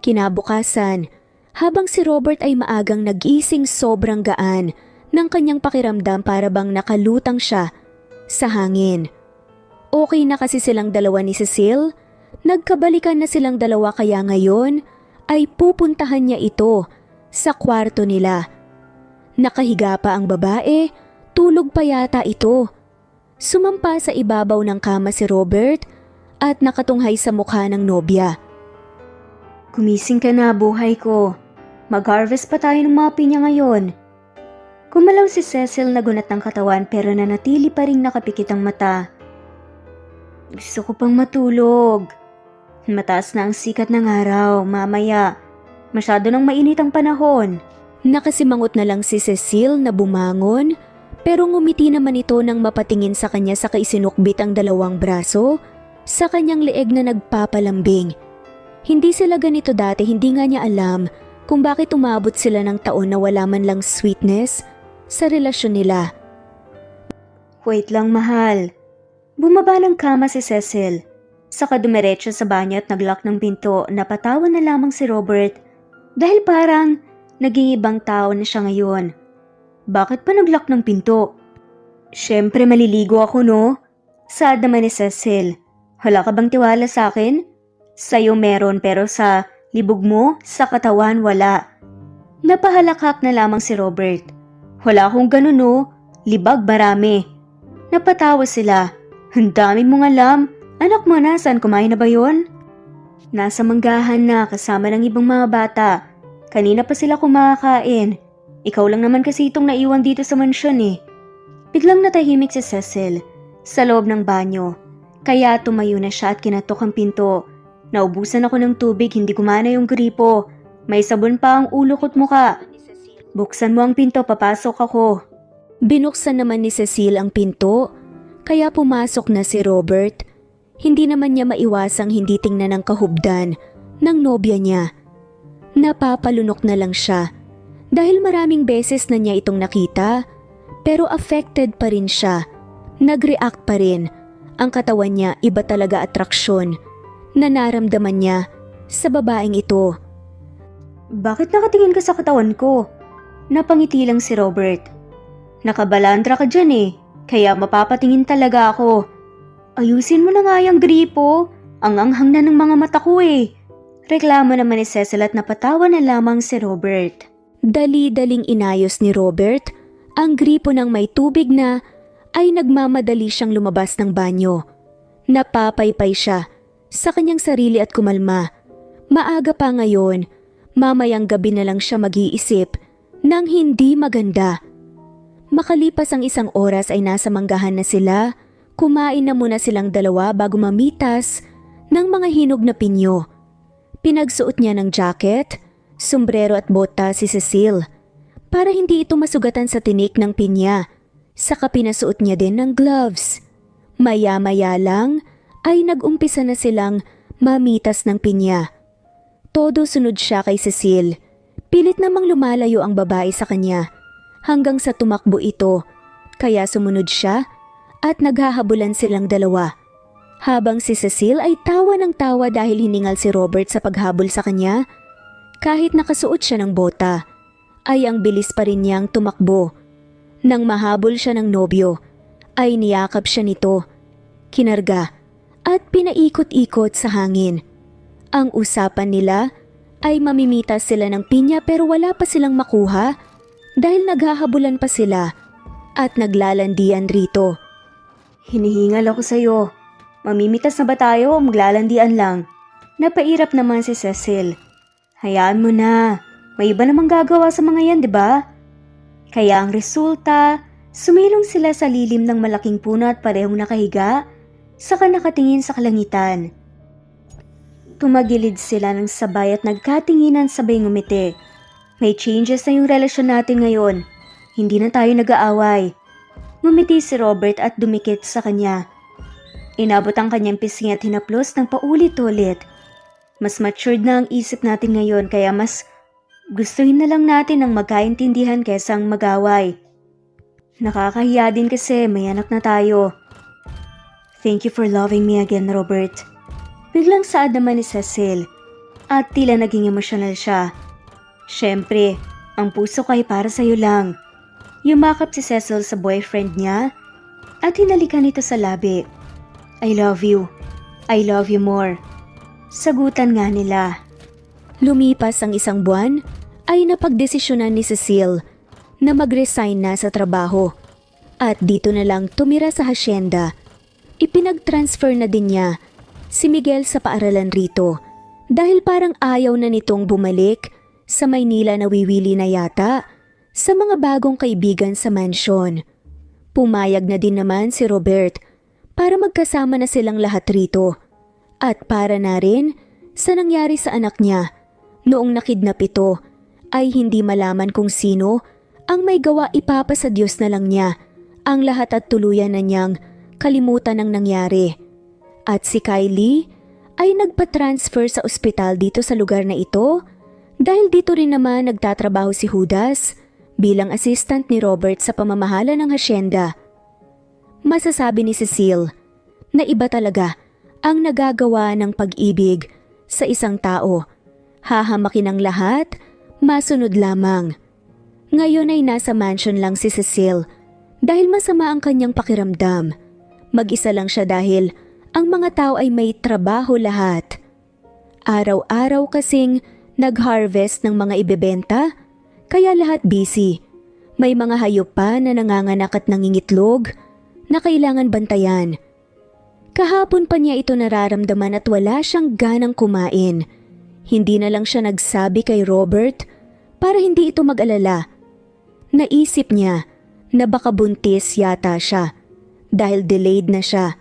Speaker 1: Kinabukasan, habang si Robert ay maagang nagising sobrang gaan ng kanyang pakiramdam para bang nakalutang siya sa hangin. Okay na kasi silang dalawa ni Cecile, nagkabalikan na silang dalawa kaya ngayon ay pupuntahan niya ito sa kwarto nila. Nakahiga pa ang babae, tulog pa yata ito. Sumampa sa ibabaw ng kama si Robert at nakatunghay sa mukha ng nobya.
Speaker 3: "Gumising ka na, buhay ko. Mag-harvest pa tayo ng mga pinya ngayon." Kumalaw si Cecil na gunat ng katawan pero nanatili pa ring nakapikit ang mata. "Gusto ko pang matulog. Mataas na ang sikat ng araw, mamaya. Masyado nang mainit ang panahon."
Speaker 1: Nakasimangot na lang si Cecile na bumangon pero ngumiti naman ito nang mapatingin sa kanya saka isinukbit ang dalawang braso sa kanyang leeg na nagpapalambing. Hindi sila ganito dati, hindi nga niya alam kung bakit umabot sila ng taon na wala man lang sweetness sa relasyon nila.
Speaker 3: "Wait lang, mahal." Bumaba ng kama si Cecil. Saka dumiretso sa banyo at naglock ng pinto. Napatawa na lamang si Robert dahil parang naging ibang tao na siya ngayon. "Bakit pa naglock ng pinto?" "Siyempre maliligo ako, no?" Saad naman ni Cecil. "Wala ka bang tiwala sa akin?" "Sa'yo meron pero sa libog mo, sa katawan wala." Napahalakak na lamang si Robert. "Wala akong ganun, no? Libag marami." Napatawa sila. Ang dami mong alam. Anak mo, nasaan? Kumain na ba yon? Nasa manggahan na kasama ng ibang mga bata. Kanina pa sila kumakain. Ikaw lang naman kasi itong naiwan dito sa mansyon eh. Biglang natahimik si Cecil sa loob ng banyo. Kaya tumayo na siya at kinatok ang pinto. Naubusan ako ng tubig, hindi gumana yung gripo. May sabon pa ang ulo ko't muka. Buksan mo ang pinto, papasok ako.
Speaker 1: Binuksan naman ni Cecile ang pinto, kaya pumasok na si Robert. Hindi naman niya maiwasang hindi tingnan ang kahubdan ng nobya niya. Napapalunok na lang siya dahil maraming beses na niya itong nakita, pero affected pa rin siya. Nag-react pa rin. Ang katawan niya iba talaga atraksyon na naramdaman niya sa babaeng ito.
Speaker 3: Bakit nakatingin ka sa katawan ko? Napangiti lang si Robert. Nakabalandra ka dyan eh, kaya mapapatingin talaga ako. Ayusin mo na nga yung gripo, ang anghang na ng mga mata ko eh. Reklamo naman ni Cecil at napatawa na lamang si Robert.
Speaker 1: Dali-daling inayos ni Robert ang gripo ng may tubig na ay nagmamadali siyang lumabas ng banyo. Napapaypay siya sa kanyang sarili at kumalma. Maaga pa ngayon, mamayang gabi na lang siya mag-iisip ng hindi maganda. Makalipas ang 1 oras ay nasa manggahan na sila. Kumain na muna silang dalawa bago mamitas ng mga hinog na pinyo. Pinagsuot niya ng jacket, sombrero at bota si Cecile para hindi ito masugatan sa tinik ng pinya. Saka pinasuot niya din ng gloves. Maya-maya lang ay nag-umpisa na silang mamitas ng pinya. Todo sunod siya kay Cecile. Pilit namang lumalayo ang babae sa kanya hanggang sa tumakbo ito. Kaya sumunod siya at naghahabulan silang dalawa. Habang si Cecile ay tawa ng tawa dahil hiningal si Robert sa paghabol sa kanya, kahit nakasuot siya ng bota, ay ang bilis pa rin niyang tumakbo. Nang mahabol siya ng nobyo, ay niyakap siya nito, kinarga at pinaikot-ikot sa hangin. Ang usapan nila ay mamimitas sila ng pinya pero wala pa silang makuha dahil naghahabulan pa sila at naglalandian rito.
Speaker 3: Hinihingal ako sa'yo. Mamimitas na ba tayo o maglalandian lang? Napairap naman si Cecil. Hayaan mo na. May iba namang gagawa sa mga yan, di ba? Kaya ang resulta, sumilong sila sa lilim ng malaking puno at parehong nakahiga, saka nakatingin sa kalangitan. Tumagilid sila ng sabay at nagkatinginan sabay ngumiti. May changes na yung relasyon natin ngayon. Hindi na tayo nag-aaway. Ngumiti si Robert at dumikit sa kanya. Inabot ang kanyang pisngi at hinaplos ng paulit-ulit. Mas matured na ang isip natin ngayon kaya mas gustuhin na lang natin ang magkaintindihan kaysa ang mag-away. Nakakahiya din kasi may anak na tayo. Thank you for loving me again, Robert. Biglang saad naman ni Cecil at tila naging emosyonal siya. Siyempre, ang puso ko ay para sa'yo lang. Yumakap si Cecil sa boyfriend niya at hinalikan ito sa labi. I love you. I love you more. Sagutan nga nila.
Speaker 1: Lumipas ang 1 buwan ay napagdesisyonan ni Cecile na mag-resign na sa trabaho at dito na lang tumira sa hacienda. Ipinag-transfer na din niya si Miguel sa paaralan rito dahil parang ayaw na nitong bumalik sa Maynila na wiwili na yata sa mga bagong kaibigan sa mansyon. Pumayag na din naman si Robert para magkasama na silang lahat rito at para na rin sa nangyari sa anak niya noong nakidnap ito ay hindi malaman kung sino ang may gawa, ipapasa Diyos na lang niya ang lahat at tuluyan na niyang kalimutan ang nangyari. At si Kylie ay nagpa-transfer sa ospital dito sa lugar na ito dahil dito rin naman nagtatrabaho si Judas bilang assistant ni Robert sa pamamahala ng hacienda. Masasabi ni Cecile na iba talaga ang nagagawa ng pag-ibig sa isang tao. Hahamakin ang lahat, masunod lamang. Ngayon ay nasa mansion lang si Cecile dahil masama ang kanyang pakiramdam. Mag-isa lang siya dahil ang mga tao ay may trabaho lahat. Araw-araw kasing nag-harvest ng mga ibebenta, kaya lahat busy. May mga hayop pa na nanganganak at nangingitlog na kailangan bantayan. Kahapon pa niya ito nararamdaman at wala siyang ganang kumain. Hindi na lang siya nagsabi kay Robert para hindi ito mag-alala. Naisip niya na baka buntis yata siya dahil delayed na siya.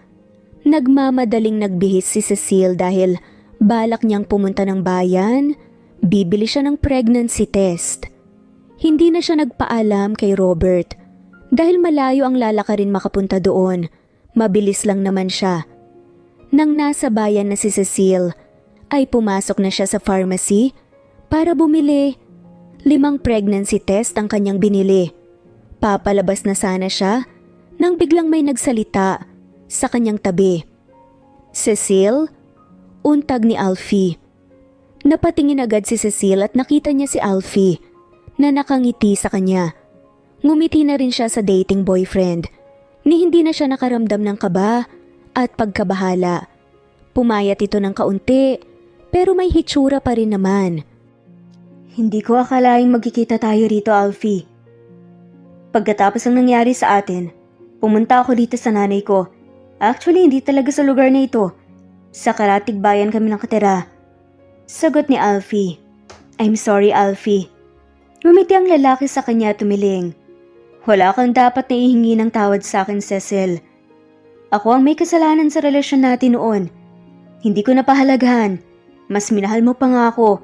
Speaker 1: Nagmamadaling nagbihis si Cecile dahil balak niyang pumunta ng bayan, bibili siya ng pregnancy test. Hindi na siya nagpaalam kay Robert dahil malayo ang lalakarin makapunta doon. Mabilis lang naman siya. Nang nasa bayan na si Cecile, ay pumasok na siya sa pharmacy para bumili. 5 pregnancy test ang kanyang binili. Papalabas na sana siya nang biglang may nagsalita sa kanyang tabi. Cecile? Untag ni Alfie. Napatingin agad si Cecile at nakita niya si Alfie na nakangiti sa kanya. Ngumiti na rin siya sa dating boyfriend ni hindi na siya nakaramdam ng kaba at pagkabahala. Pumayat ito ng kaunti pero may hitsura pa rin naman.
Speaker 3: Hindi ko akalaing magkikita tayo rito, Alfie. Pagkatapos ng nangyari sa atin, pumunta ako dito sa nanay ko. Actually, hindi talaga sa lugar na ito. Sa Karatig Bayan kami nakatira. Sagot ni Alfie. I'm sorry, Alfie. Ngumiti ang lalaki sa kanya tumiling. Wala kang dapat na ihingi ng tawad sa akin, Cecil. Ako ang may kasalanan sa relasyon natin noon. Hindi ko napahalagahan. Mas minahal mo pa nga ako.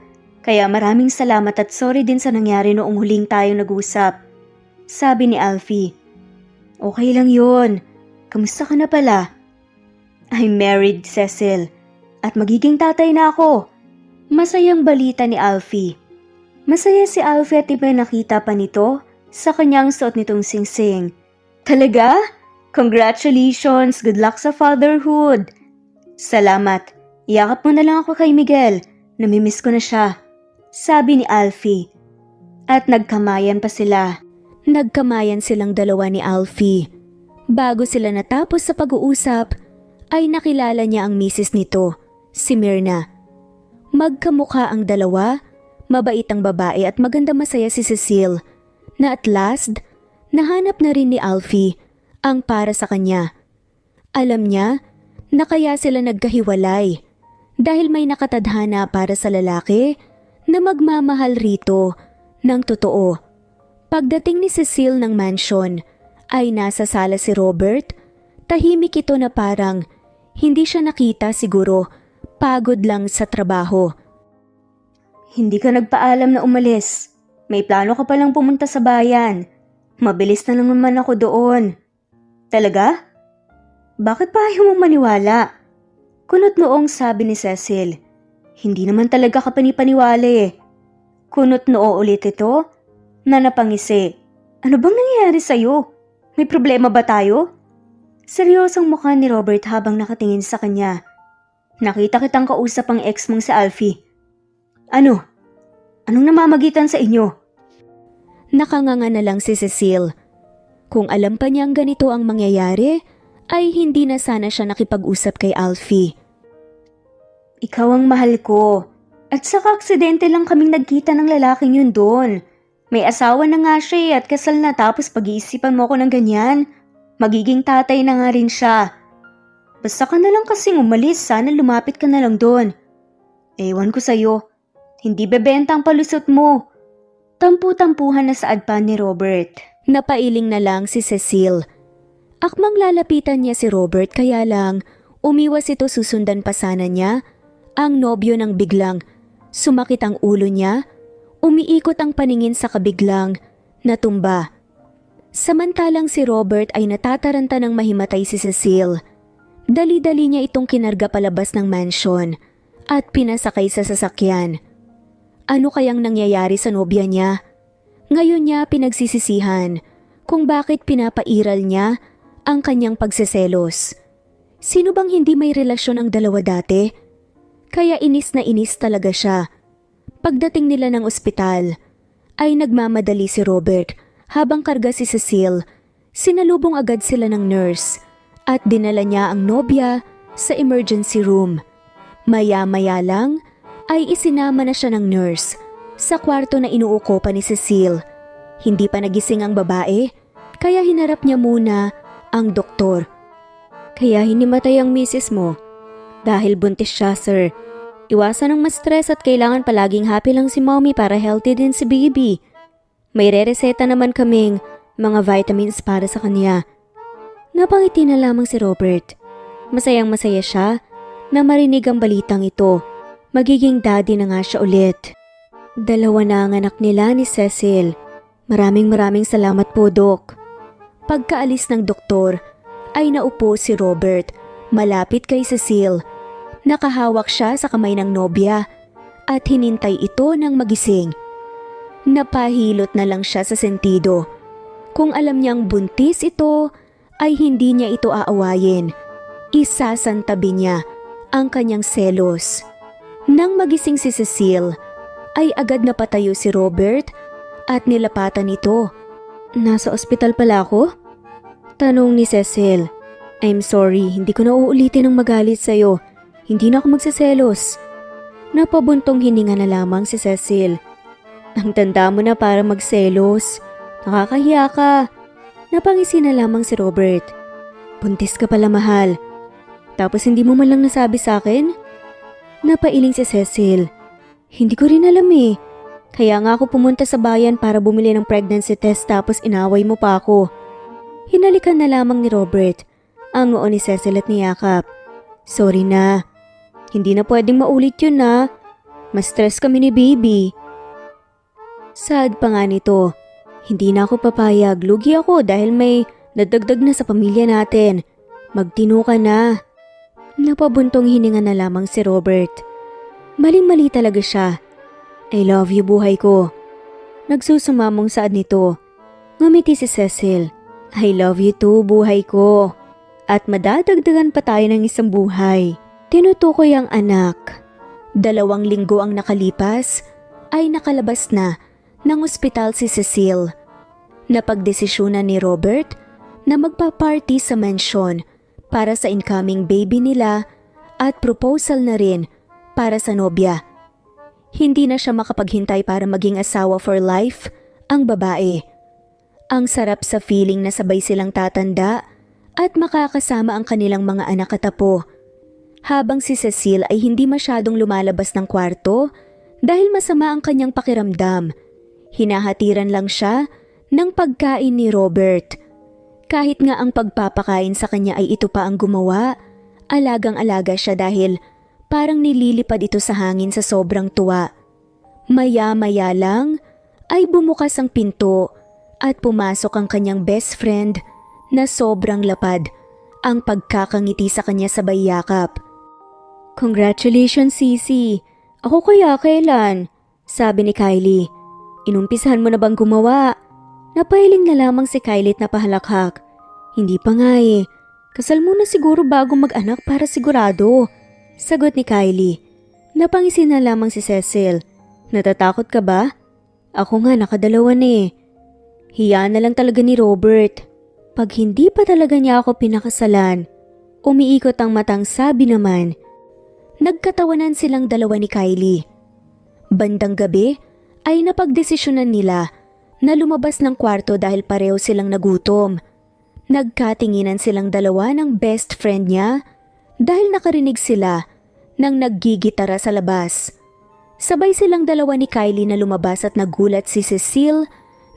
Speaker 3: Kaya maraming salamat at sorry din sa nangyari noong huling tayong nag-usap. Sabi ni Alfie. Okay lang yun. Kamusta ka na pala? I'm married, Cecil. At magiging tatay na ako. Masayang balita ni Alfie. Masaya si Alfie at iba nakita pa nito sa kanyang suot nitong singsing. Talaga? Congratulations! Good luck sa fatherhood! Salamat. Iyakap mo na lang ako kay Miguel. Namimiss ko na siya. Sabi ni Alfie. At nagkamayan pa sila.
Speaker 1: Nagkamayan silang dalawa ni Alfie. Bago sila natapos sa pag-uusap, ay nakilala niya ang misis nito, si Myrna. Magkamukha ang dalawa, mabait ang babae at maganda masaya si Cecile, na at last, nahanap na rin ni Alfie ang para sa kanya. Alam niya na kaya sila nagkahiwalay dahil may nakatadhana para sa lalaki na magmamahal rito ng totoo. Pagdating ni Cecile ng mansion, ay nasa sala si Robert. Tahimik ito na parang hindi siya nakita, siguro pagod lang sa trabaho.
Speaker 3: Hindi ka nagpaalam na umalis. May plano ka palang pumunta sa bayan. Mabilis na lang naman ako doon. Talaga? Bakit pa ayaw mong maniwala? Kunot noong sabi ni Cecil. Hindi naman talaga ka panipaniwala eh. Kunot noo ulit ito na napangisi. Ano bang nangyayari sa'yo? May problema ba tayo? Seryosong mukha ni Robert habang nakatingin sa kanya. Nakita kitang kausap ang ex mong si Alfie. Ano? Anong namamagitan sa inyo?
Speaker 1: Nakanganga na lang si Cecile. Kung alam pa niyang ganito ang mangyayari, ay hindi na sana siya nakipag-usap kay Alfie.
Speaker 3: Ikaw ang mahal ko. At saka aksidente lang kaming nagkita ng lalaking yun doon. May asawa na nga siya at kasal na, tapos pag-iisipan mo ko ng ganyan. Magiging tatay na nga rin siya. Basta ka na lang kasing umalis, sana lumapit ka na lang doon. Ewan ko sa'yo. Hindi bebenta ang palusot mo. Tampu-tampuhan na saad pa ni Robert.
Speaker 1: Napailing na lang si Cecile. Akmang lalapitan niya si Robert kaya lang umiwas ito, susundan pa sana niya ang nobyo nang biglang sumakit ang ulo niya, umiikot ang paningin sa kabiglang natumba. Samantalang si Robert ay natataranta ng mahimatay si Cecile. Dali-dali niya itong kinarga palabas ng mansion at pinasakay sa sasakyan. Ano kayang nangyayari sa nobya niya? Ngayon niya pinagsisisihan kung bakit pinapairal niya ang kanyang pagseselos. Sino bang hindi may relasyon ang dalawa dati? Kaya inis na inis talaga siya. Pagdating nila ng ospital, ay nagmamadali si Robert habang karga si Cecile. Sinalubong agad sila ng nurse at dinala niya ang nobya sa emergency room. Maya-maya lang ay isinama na siya ng nurse sa kwarto na inuuko pa ni Cecile. Hindi pa nagising ang babae, kaya hinarap niya muna ang doktor. Kaya hinimatay ang misis mo. Dahil buntis siya, sir. Iwasan ang ma-stress at kailangan palaging happy lang si mommy para healthy din si baby. May re-reseta naman kaming mga vitamins para sa kanya. Napangiti na lamang si Robert. Masayang masaya siya na marinig ang balitang ito. Magiging daddy na nga siya ulit. 2 na ang anak nila ni Cecil. Maraming salamat po, Doc. Pagkaalis ng doktor, ay naupo si Robert malapit kay Cecil. Nakahawak siya sa kamay ng nobya at hinintay ito ng magising. Napahilot na lang siya sa sentido. Kung alam niyang buntis ito, ay hindi niya ito aawayin. Isasantabi niya ang kanyang selos. Nang magising si Cecil, ay agad napatayo si Robert at nilapatan ito. Nasa ospital pala ako? Tanong ni Cecil. I'm sorry, hindi ko na uulitin ang magalit sa'yo. Hindi na ako magseselos. Napabuntong hininga na lamang si Cecil. Ang tanda mo na para magselos. Nakakahiya ka. Napangisi na lamang si Robert. Buntis ka pala, mahal. Tapos hindi mo man lang nasabi sa akin? Napailing si Cecil. Hindi ko rin alam eh. Kaya nga ako pumunta sa bayan para bumili ng pregnancy test tapos inaway mo pa ako. Hinalikan na lamang ni Robert ang noo ni Cecil at niyakap. Sorry na. Hindi na pwedeng maulit yun na. Mas-stress kami ni baby. Sad pa nga nito. Hindi na ako papayag. Lugi ako dahil may nadagdag na sa pamilya natin. Magtino ka na. Napabuntong hininga na lamang si Robert. Maling-mali talaga siya. I love you, buhay ko. Nagsusumamong saad nito. Ngumiti si Cecil. I love you too, buhay ko. At madadagdagan pa tayo ng isang buhay. Tinutukoy ang anak. 2 linggo ang nakalipas ay nakalabas na ng ospital si Cecil. Napagdesisyonan ni Robert na magpa-party sa mansion para sa incoming baby nila at proposal na rin para sa nobya. Hindi na siya makapaghintay para maging asawa for life ang babae. Ang sarap sa feeling na sabay silang tatanda at makakasama ang kanilang mga anak at apo. Habang si Cecil ay hindi masyadong lumalabas ng kwarto dahil masama ang kanyang pakiramdam. Hinahatiran lang siya ng pagkain ni Robert. Kahit nga ang pagpapakain sa kanya ay ito pa ang gumawa, alagang-alaga siya dahil parang nililipad ito sa hangin sa sobrang tuwa. Maya-maya lang ay bumukas ang pinto at pumasok ang kanyang best friend na sobrang lapad ang pagkakangiti sa kanya sabay yakap. Congratulations, Sisi. Ako kaya kailan? Sabi ni Kylie. Inumpisahan mo na bang gumawa? Napahiling na lamang si Kylie at napahalakhak. Hindi pa nga eh. Kasal muna siguro bago mag-anak para sigurado. Sagot ni Kylie. Napangisi na lamang si Cecil. Natatakot ka ba? Ako nga nakadalawa na eh. Hiya na lang talaga ni Robert. Pag hindi pa talaga niya ako pinakasalan, umiikot ang matang sabi naman. Nagkatawanan silang dalawa ni Kylie. Bandang gabi ay napagdesisyonan nila na lumabas ng kwarto dahil pareho silang nagutom. Nagkatinginan silang dalawa ng best friend niya dahil nakarinig sila nang naggigitara sa labas. Sabay silang dalawa ni Kylie na lumabas at nagulat si Cecil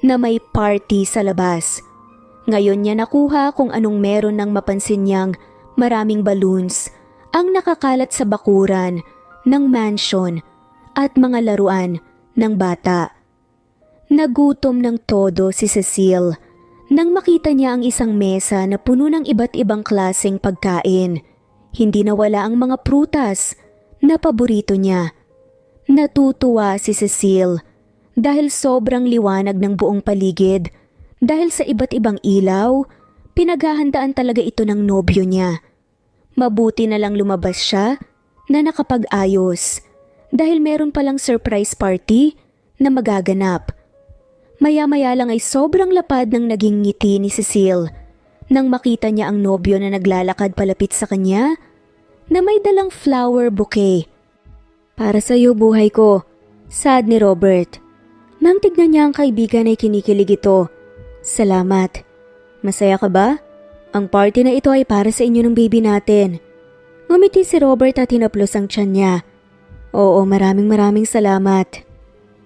Speaker 1: na may party sa labas. Ngayon niya nakuha kung anong meron nang mapansin niyang maraming balloons ang nakakalat sa bakuran ng mansion at mga laruan ng bata. Nagutom ng todo si Cecil nang makita niya ang isang mesa na puno ng iba't ibang klaseng pagkain. Hindi nawala ang mga prutas na paborito niya. Natutuwa si Cecil dahil sobrang liwanag ng buong paligid. Dahil sa iba't ibang ilaw, pinaghahandaan talaga ito ng nobyo niya. Mabuti na lang lumabas siya na nakapag-ayos dahil meron palang surprise party na magaganap. Maya-maya lang ay sobrang lapad ng naging ngiti ni Cecil nang makita niya ang nobyo na naglalakad palapit sa kanya na may dalang flower bouquet. Para sa iyo, buhay ko, sad ni Robert. Nang tignan niya ang kaibigan ay kinikilig ito. Salamat. Masaya ka ba?
Speaker 3: Ang party na ito ay para sa inyo ng baby natin. Ngumiti si Robert at hinaplos ang tiyan niya. Oo, maraming salamat.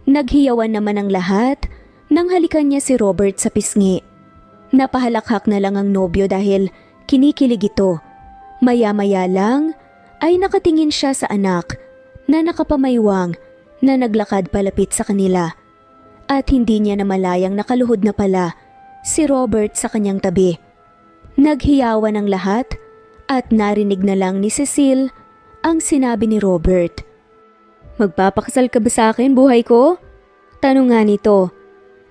Speaker 1: Naghiyawan naman ang lahat nang halikan niya si Robert sa pisngi. Napahalakhak na lang ang nobyo dahil kinikilig ito. Maya-maya lang ay nakatingin siya sa anak na nakapamaywang na naglakad palapit sa kanila. At hindi niya namalayang nakaluhod na pala si Robert sa kanyang tabi. Naghiyawan ang lahat at narinig na lang ni Cecile ang sinabi ni Robert.
Speaker 3: Magpapakasal ka ba sa akin, buhay ko? Tanong nga nito.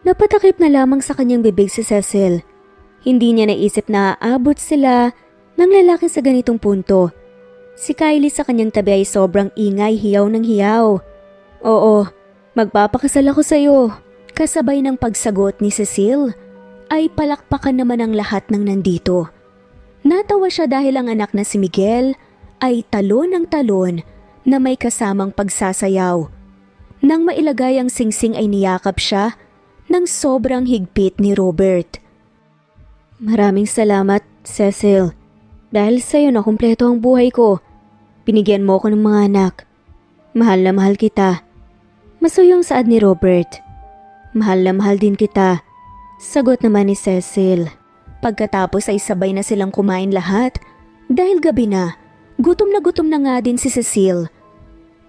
Speaker 3: Napatakip na lamang sa kanyang bibig si Cecil. Hindi niya naisip na aabot sila ng lalaki sa ganitong punto. Si Kylie sa kanyang tabi ay sobrang ingay, hiyaw ng hiyaw. Oo, magpapakasal ako sa'yo.
Speaker 1: Kasabay ng pagsagot ni Cecile ay palakpakan naman ang lahat ng nandito. Natawa siya dahil ang anak na si Miguel ay talon ng talon na may kasamang pagsasayaw. Nang mailagay ang singsing ay niyakap siya ng sobrang higpit ni Robert.
Speaker 3: Maraming salamat, Cecil. Dahil sa'yo na kumpleto ang buhay ko. Binigyan mo ko ng mga anak. Mahal na mahal kita. Masuyong saad ni Robert. Mahal na mahal din kita. Sagot naman ni Cecil.
Speaker 1: Pagkatapos ay sabay na silang kumain lahat dahil gabi na. Gutom na nga din si Cecile.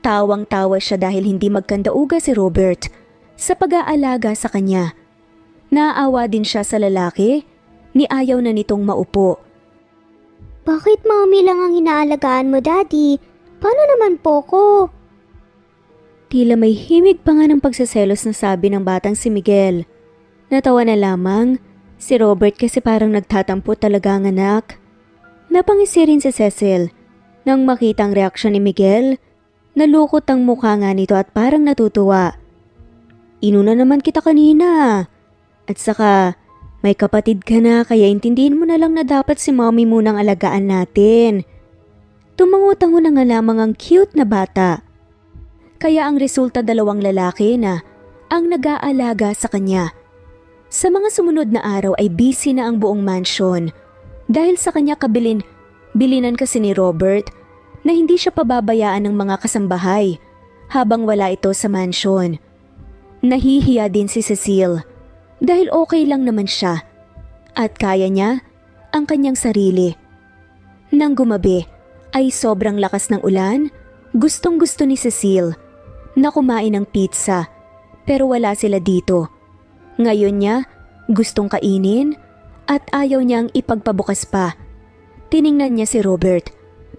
Speaker 1: Tawang-tawa siya dahil hindi magkandauga si Robert sa pag-aalaga sa kanya. Naawa din siya sa lalaki ni ayaw na nitong maupo.
Speaker 2: Bakit mami lang ang inaalagaan mo, Daddy? Paano naman po ko?
Speaker 3: Tila may himig pa nga ng pagsaselos na sabi ng batang si Miguel. Natawa na lamang si Robert kasi parang nagtatampo talaga ang anak. Napangisi rin si Cecil. Nang makita ang reaksyon ni Miguel, nalukot ang mukha nga nito at parang natutuwa. Inuna naman kita kanina. At saka, may kapatid ka na kaya intindihin mo na lang na dapat si mommy munang alagaan natin. Tumango-tango na nga lamang ang cute na bata. Kaya ang resulta dalawang lalaki na ang nag-aalaga sa kanya. Sa mga sumunod na araw ay busy na ang buong mansion dahil sa kanya bilinan kasi ni Robert na hindi siya pababayaan ng mga kasambahay habang wala ito sa mansion. Nahihiya din si Cecile dahil okay lang naman siya at kaya niya ang kanyang sarili. Nang gumabi ay sobrang lakas ng ulan, gustong-gusto ni Cecile na kumain ng pizza pero wala sila dito. Ngayon niya gustong kainin at ayaw niyang ipagpabukas pa. Tiningnan niya si Robert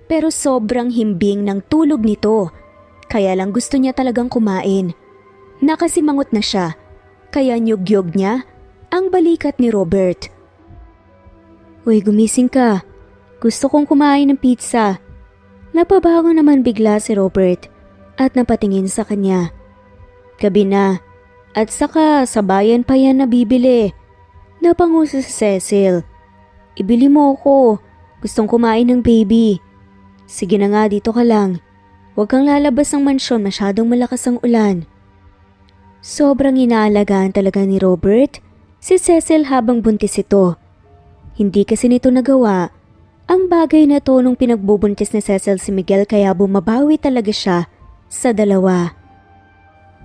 Speaker 3: pero sobrang himbing ng tulog nito kaya lang gusto niya talagang kumain. Nakasimangot na siya kaya nyugyog niya ang balikat ni Robert. Uy, gumising ka. Gusto kong kumain ng pizza. Napabago naman bigla si Robert at napatingin sa kanya. Gabi na at saka sa bayan pa yan nabibili. Napanguso si Cecil. Ibili mo ako. Gustong kumain ng baby. Sige na nga, dito ka lang. Huwag kang lalabas ng mansyon, masyadong malakas ang ulan. Sobrang inaalagaan talaga ni Robert si Cecil habang buntis ito. Hindi kasi nito nagawa ang bagay na to nung pinagbubuntis ni Cecil si Miguel kaya bumabawi talaga siya sa dalawa.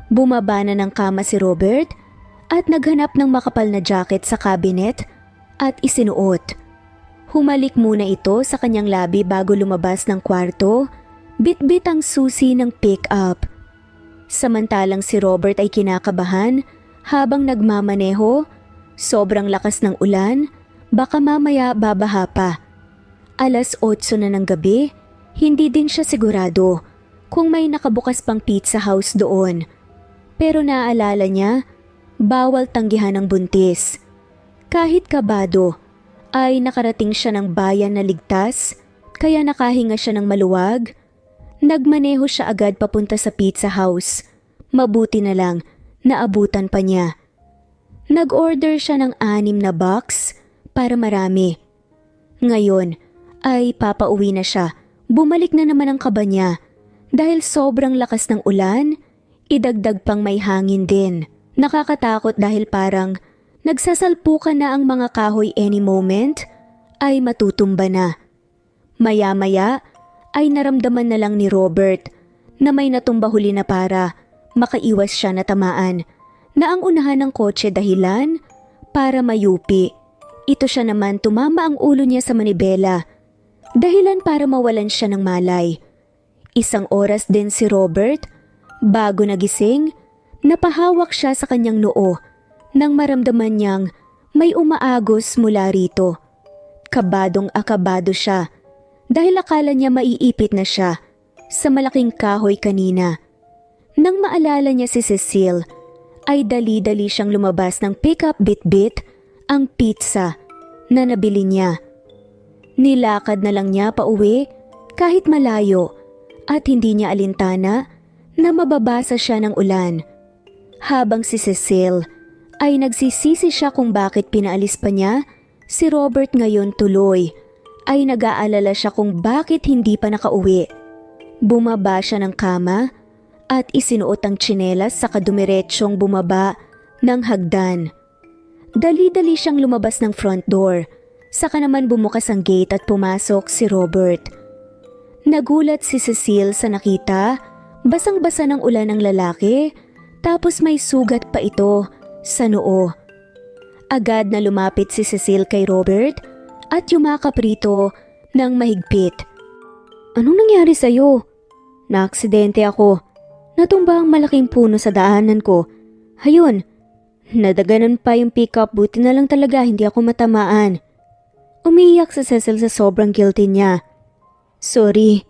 Speaker 3: Bumaba na ng kama si Robert at naghanap ng makapal na jacket sa cabinet at isinuot. Humalik muna ito sa kanyang labi bago lumabas ng kwarto, bit-bit ang susi ng pick-up. Samantalang si Robert ay kinakabahan habang nagmamaneho, sobrang lakas ng ulan, baka mamaya babaha pa. 8:00 na ng gabi, hindi din siya sigurado kung may nakabukas pang pizza house doon. Pero naaalala niya, bawal tanggihan ang buntis. Kahit kabado, ay nakarating siya ng bayan na ligtas, kaya nakahinga siya ng maluwag. Nagmaneho siya agad papunta sa pizza house. Mabuti na lang, naabutan pa niya. Nag-order siya ng 6 na box para marami. Ngayon, ay papauwi na siya. Bumalik na naman ang kaba niya. Dahil sobrang lakas ng ulan, idagdag pang may hangin din. Nakakatakot dahil parang nagsasalpukan na ang mga kahoy any moment
Speaker 1: ay matutumba na. Maya-maya ay naramdaman na lang ni Robert na may natumba huli na para makaiwas siya na tamaan na ang unahan ng kotse dahilan para mayupi. Ito siya naman tumama ang ulo niya sa manibela dahilan para mawalan siya ng malay. Isang oras din si Robert bago nagising, napahawak siya sa kanyang noo nang maramdaman niyang may umaagos mula rito. Kabadong-akabado siya dahil akala niya maiipit na siya sa malaking kahoy kanina. Nang maalala niya si Cecile, ay dali-dali siyang lumabas ng pick-up bit-bit ang pizza na nabili niya. Nilakad na lang niya pauwi kahit malayo at hindi niya alintana na mababasa siya ng ulan. Habang si Cecile ay nagsisisi siya kung bakit pinaalis pa niya si Robert ngayon tuloy, ay nag-aalala siya kung bakit hindi pa nakauwi. Bumaba siya ng kama at isinuot ang tsinelas sa kadumiretsyong bumaba ng hagdan. Dali-dali siyang lumabas ng front door, saka naman bumukas ang gate at pumasok si Robert. Nagulat si Cecile sa nakita, basang-basa ng ulan ng lalaki, tapos may sugat pa ito sa noo. Agad na lumapit si Cecile kay Robert at yumakap rito ng mahigpit. "Anong nangyari sa'yo?" "Naaksidente ako. Natumba ang malaking puno sa daanan ko. Hayun, nadaganan pa yung pickup, buti na lang talaga hindi ako matamaan." Umiiyak si Cecile sa sobrang guilty niya. "Sorry,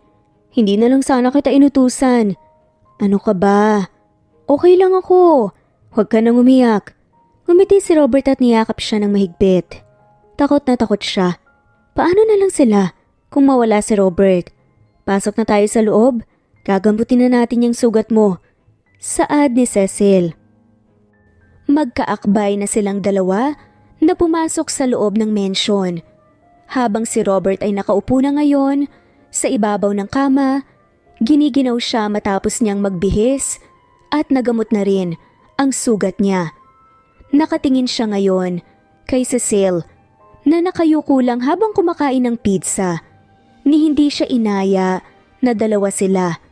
Speaker 1: hindi na lang sana kita inutusan." "Ano ka ba? Okay lang ako. Huwag ka nang umiyak." Ngumiti si Robert at niyakap siya ng mahigpit. Takot na takot siya. Paano na lang sila kung mawala si Robert? "Pasok na tayo sa loob. Gagambutin na natin yung sugat mo." Saad ni Cecile. Magkaakbay na silang dalawa na pumasok sa loob ng mansion. Habang si Robert ay nakaupo na ngayon sa ibabaw ng kama, giniginaw siya matapos niyang magbihis at nagamot na rin ang sugat niya. Nakatingin siya ngayon kay Cecile na nakayuko lang habang kumakain ng pizza, ni hindi siya inaya na dalawa sila.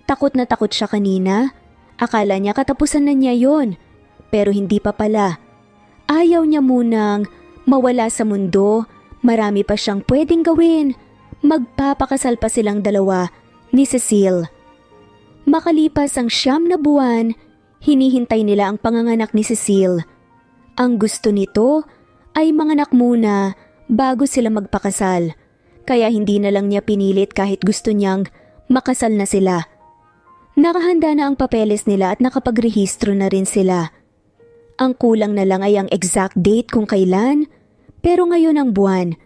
Speaker 1: Takot na takot siya kanina. Akala niya katapusan na niya yon, pero hindi pa pala. Ayaw niya munang mawala sa mundo, marami pa siyang pwedeng gawin. Magpapakasal pa silang dalawa ni Cecile. Makalipas ang 9 na buwan, hinihintay nila ang panganganak ni Cecile. Ang gusto nito ay manganak muna bago sila magpakasal, kaya hindi na lang niya pinilit kahit gusto niyang makasal na sila. Nakahanda na ang papeles nila at nakapagrehistro na rin sila. Ang kulang na lang ay ang exact date kung kailan, pero ngayon ang buwan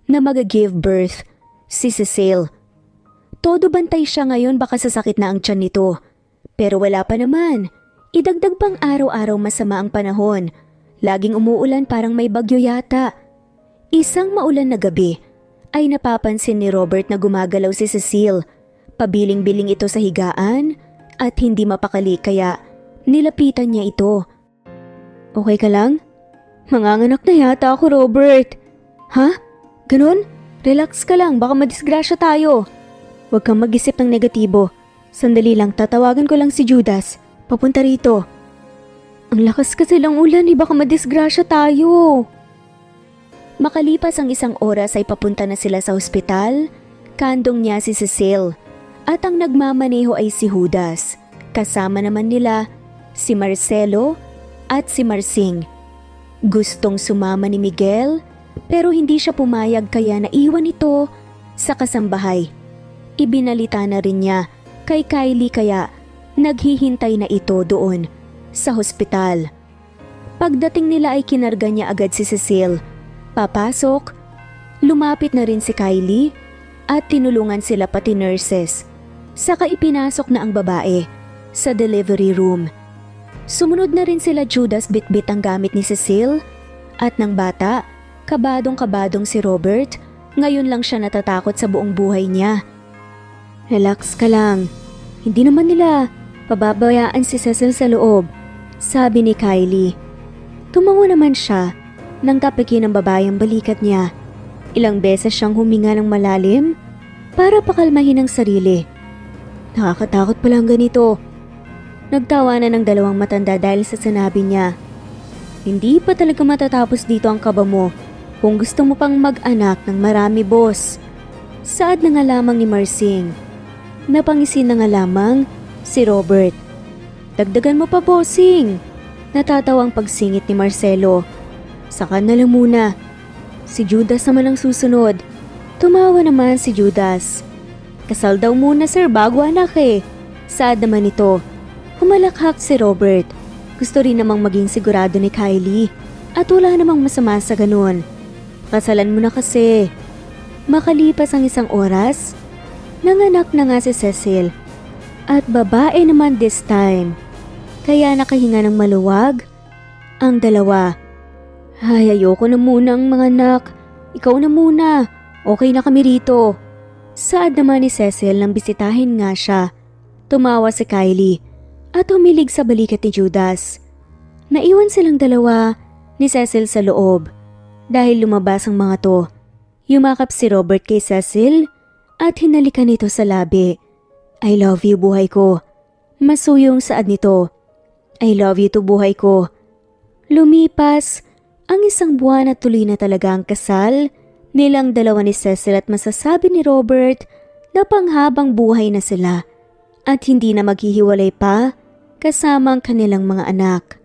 Speaker 1: na mag-give birth si Cecile. Todo bantay siya ngayon, baka sasakit na ang tiyan nito. Pero wala pa naman. Idagdag pang araw-araw masama ang panahon. Laging umuulan, parang may bagyo yata. Isang maulan na gabi ay napapansin ni Robert na gumagalaw si Cecile. Pabiling-biling ito sa higaan at hindi mapakali, kaya nilapitan niya ito. "Okay ka lang? Manganganak na yata ako, Robert." "Ha? Ganon? Relax ka lang, baka madisgrasya tayo." "Huwag kang mag-isip ng negatibo. Sandali lang, tatawagan ko lang si Judas. Papunta rito." "Ang lakas kasi lang ulan, baka madisgrasya tayo." Makalipas ang 1 oras ay papunta na sila sa ospital. Kandong niya si Cecile at ang nagmamaneho ay si Judas. Kasama naman nila si Marcelo at si Marsing. Gustong sumama ni Miguel pero hindi siya pumayag, kaya naiwan ito sa kasambahay. Ibinalita na rin niya kay Kylie, kaya naghihintay na ito doon sa hospital. Pagdating nila ay kinarga niya agad si Cecile. Papasok, lumapit na rin si Kylie at tinulungan sila pati nurses. Saka ipinasok na ang babae sa delivery room. Sumunod na rin sila Judas, bitbit ang gamit ni Cecile at ng bata. Kabadong-kabadong si Robert, ngayon lang siya natatakot sa buong buhay niya. "Relax ka lang. Hindi naman nila pababayaan si Cecile sa loob," sabi ni Kylie. Tumango naman siya nang tapikin ng babae ang balikat niya. Ilang beses siyang huminga ng malalim para pakalmahin ang sarili. Nakakatakot palang ganito. Nagtawanan ng dalawang matanda dahil sa sinabi niya. Hindi pa talaga matatapos dito ang kaba mo kung gusto mo pang mag-anak ng marami, boss. Saad na nga lamang ni Marsing. Napangisin na nga lamang si Robert. Dagdagan mo pa, bossing. Natatawang pagsingit ni Marcelo. Saka na lang muna. Si Judas naman ang susunod. Tumawa naman si Judas. Kasal daw muna sir bago anak eh. Saad naman ito. Humalakhak si Robert. Gusto rin namang maging sigurado ni Kylie. At wala namang masama sa ganun. Kasalan mo na kasi. Makalipas ang isang oras, nanganak na nga si Cecil. At babae naman this time. Kaya nakahinga ng maluwag ang dalawa. Ay, ayoko na muna ang mga anak. Ikaw na muna. Okay na kami rito. Saad naman ni Cecil nang bisitahin nga siya. Tumawa si Kylie at humilig sa balikat ni Judas. Naiwan silang dalawa ni Cecil sa loob. Dahil lumabas ang mga to, yumakap si Robert kay Cecil at hinalikan nito sa labi. I love you, buhay ko. Masuyong saad nito. I love you to, buhay ko. Lumipas ang isang buwan at tuloy na talaga ang kasal nilang dalawa ni Cecil at masasabi ni Robert na panghabang buhay na sila at hindi na maghihiwalay pa kasama ang kanilang mga anak.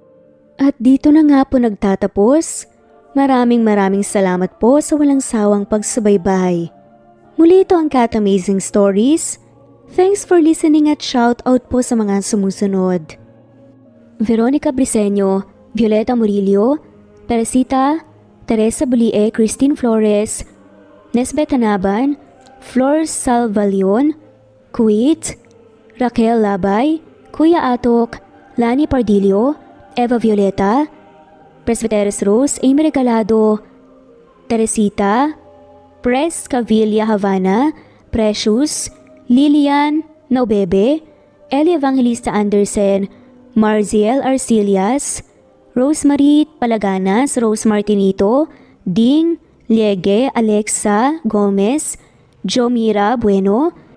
Speaker 1: At dito na nga po nagtatapos. Maraming salamat po sa walang sawang pagsubaybay. Muli ito ang Cat Amazing Stories. Thanks for listening at shout out po sa mga sumusunod. Veronica Briseño, Violeta Murillo, Teresita, Teresa Bulie, Christine Flores, Nesbeth Hanaban, Flor Salvalion, Kuwait, Raquel Labay, Kuya Atok, Lani Pardillo, Eva Violeta, Presbyteros Rose, Amy Regalado, Teresita, Pres Cavilla Havana, Precious, Lilian Naubebe, Eli Evangelista Anderson, Marziel Arcilias, Rosemary Palaganas, Rose Martinito, Ding Liege, Alexa Gomez, Jomira Bueno,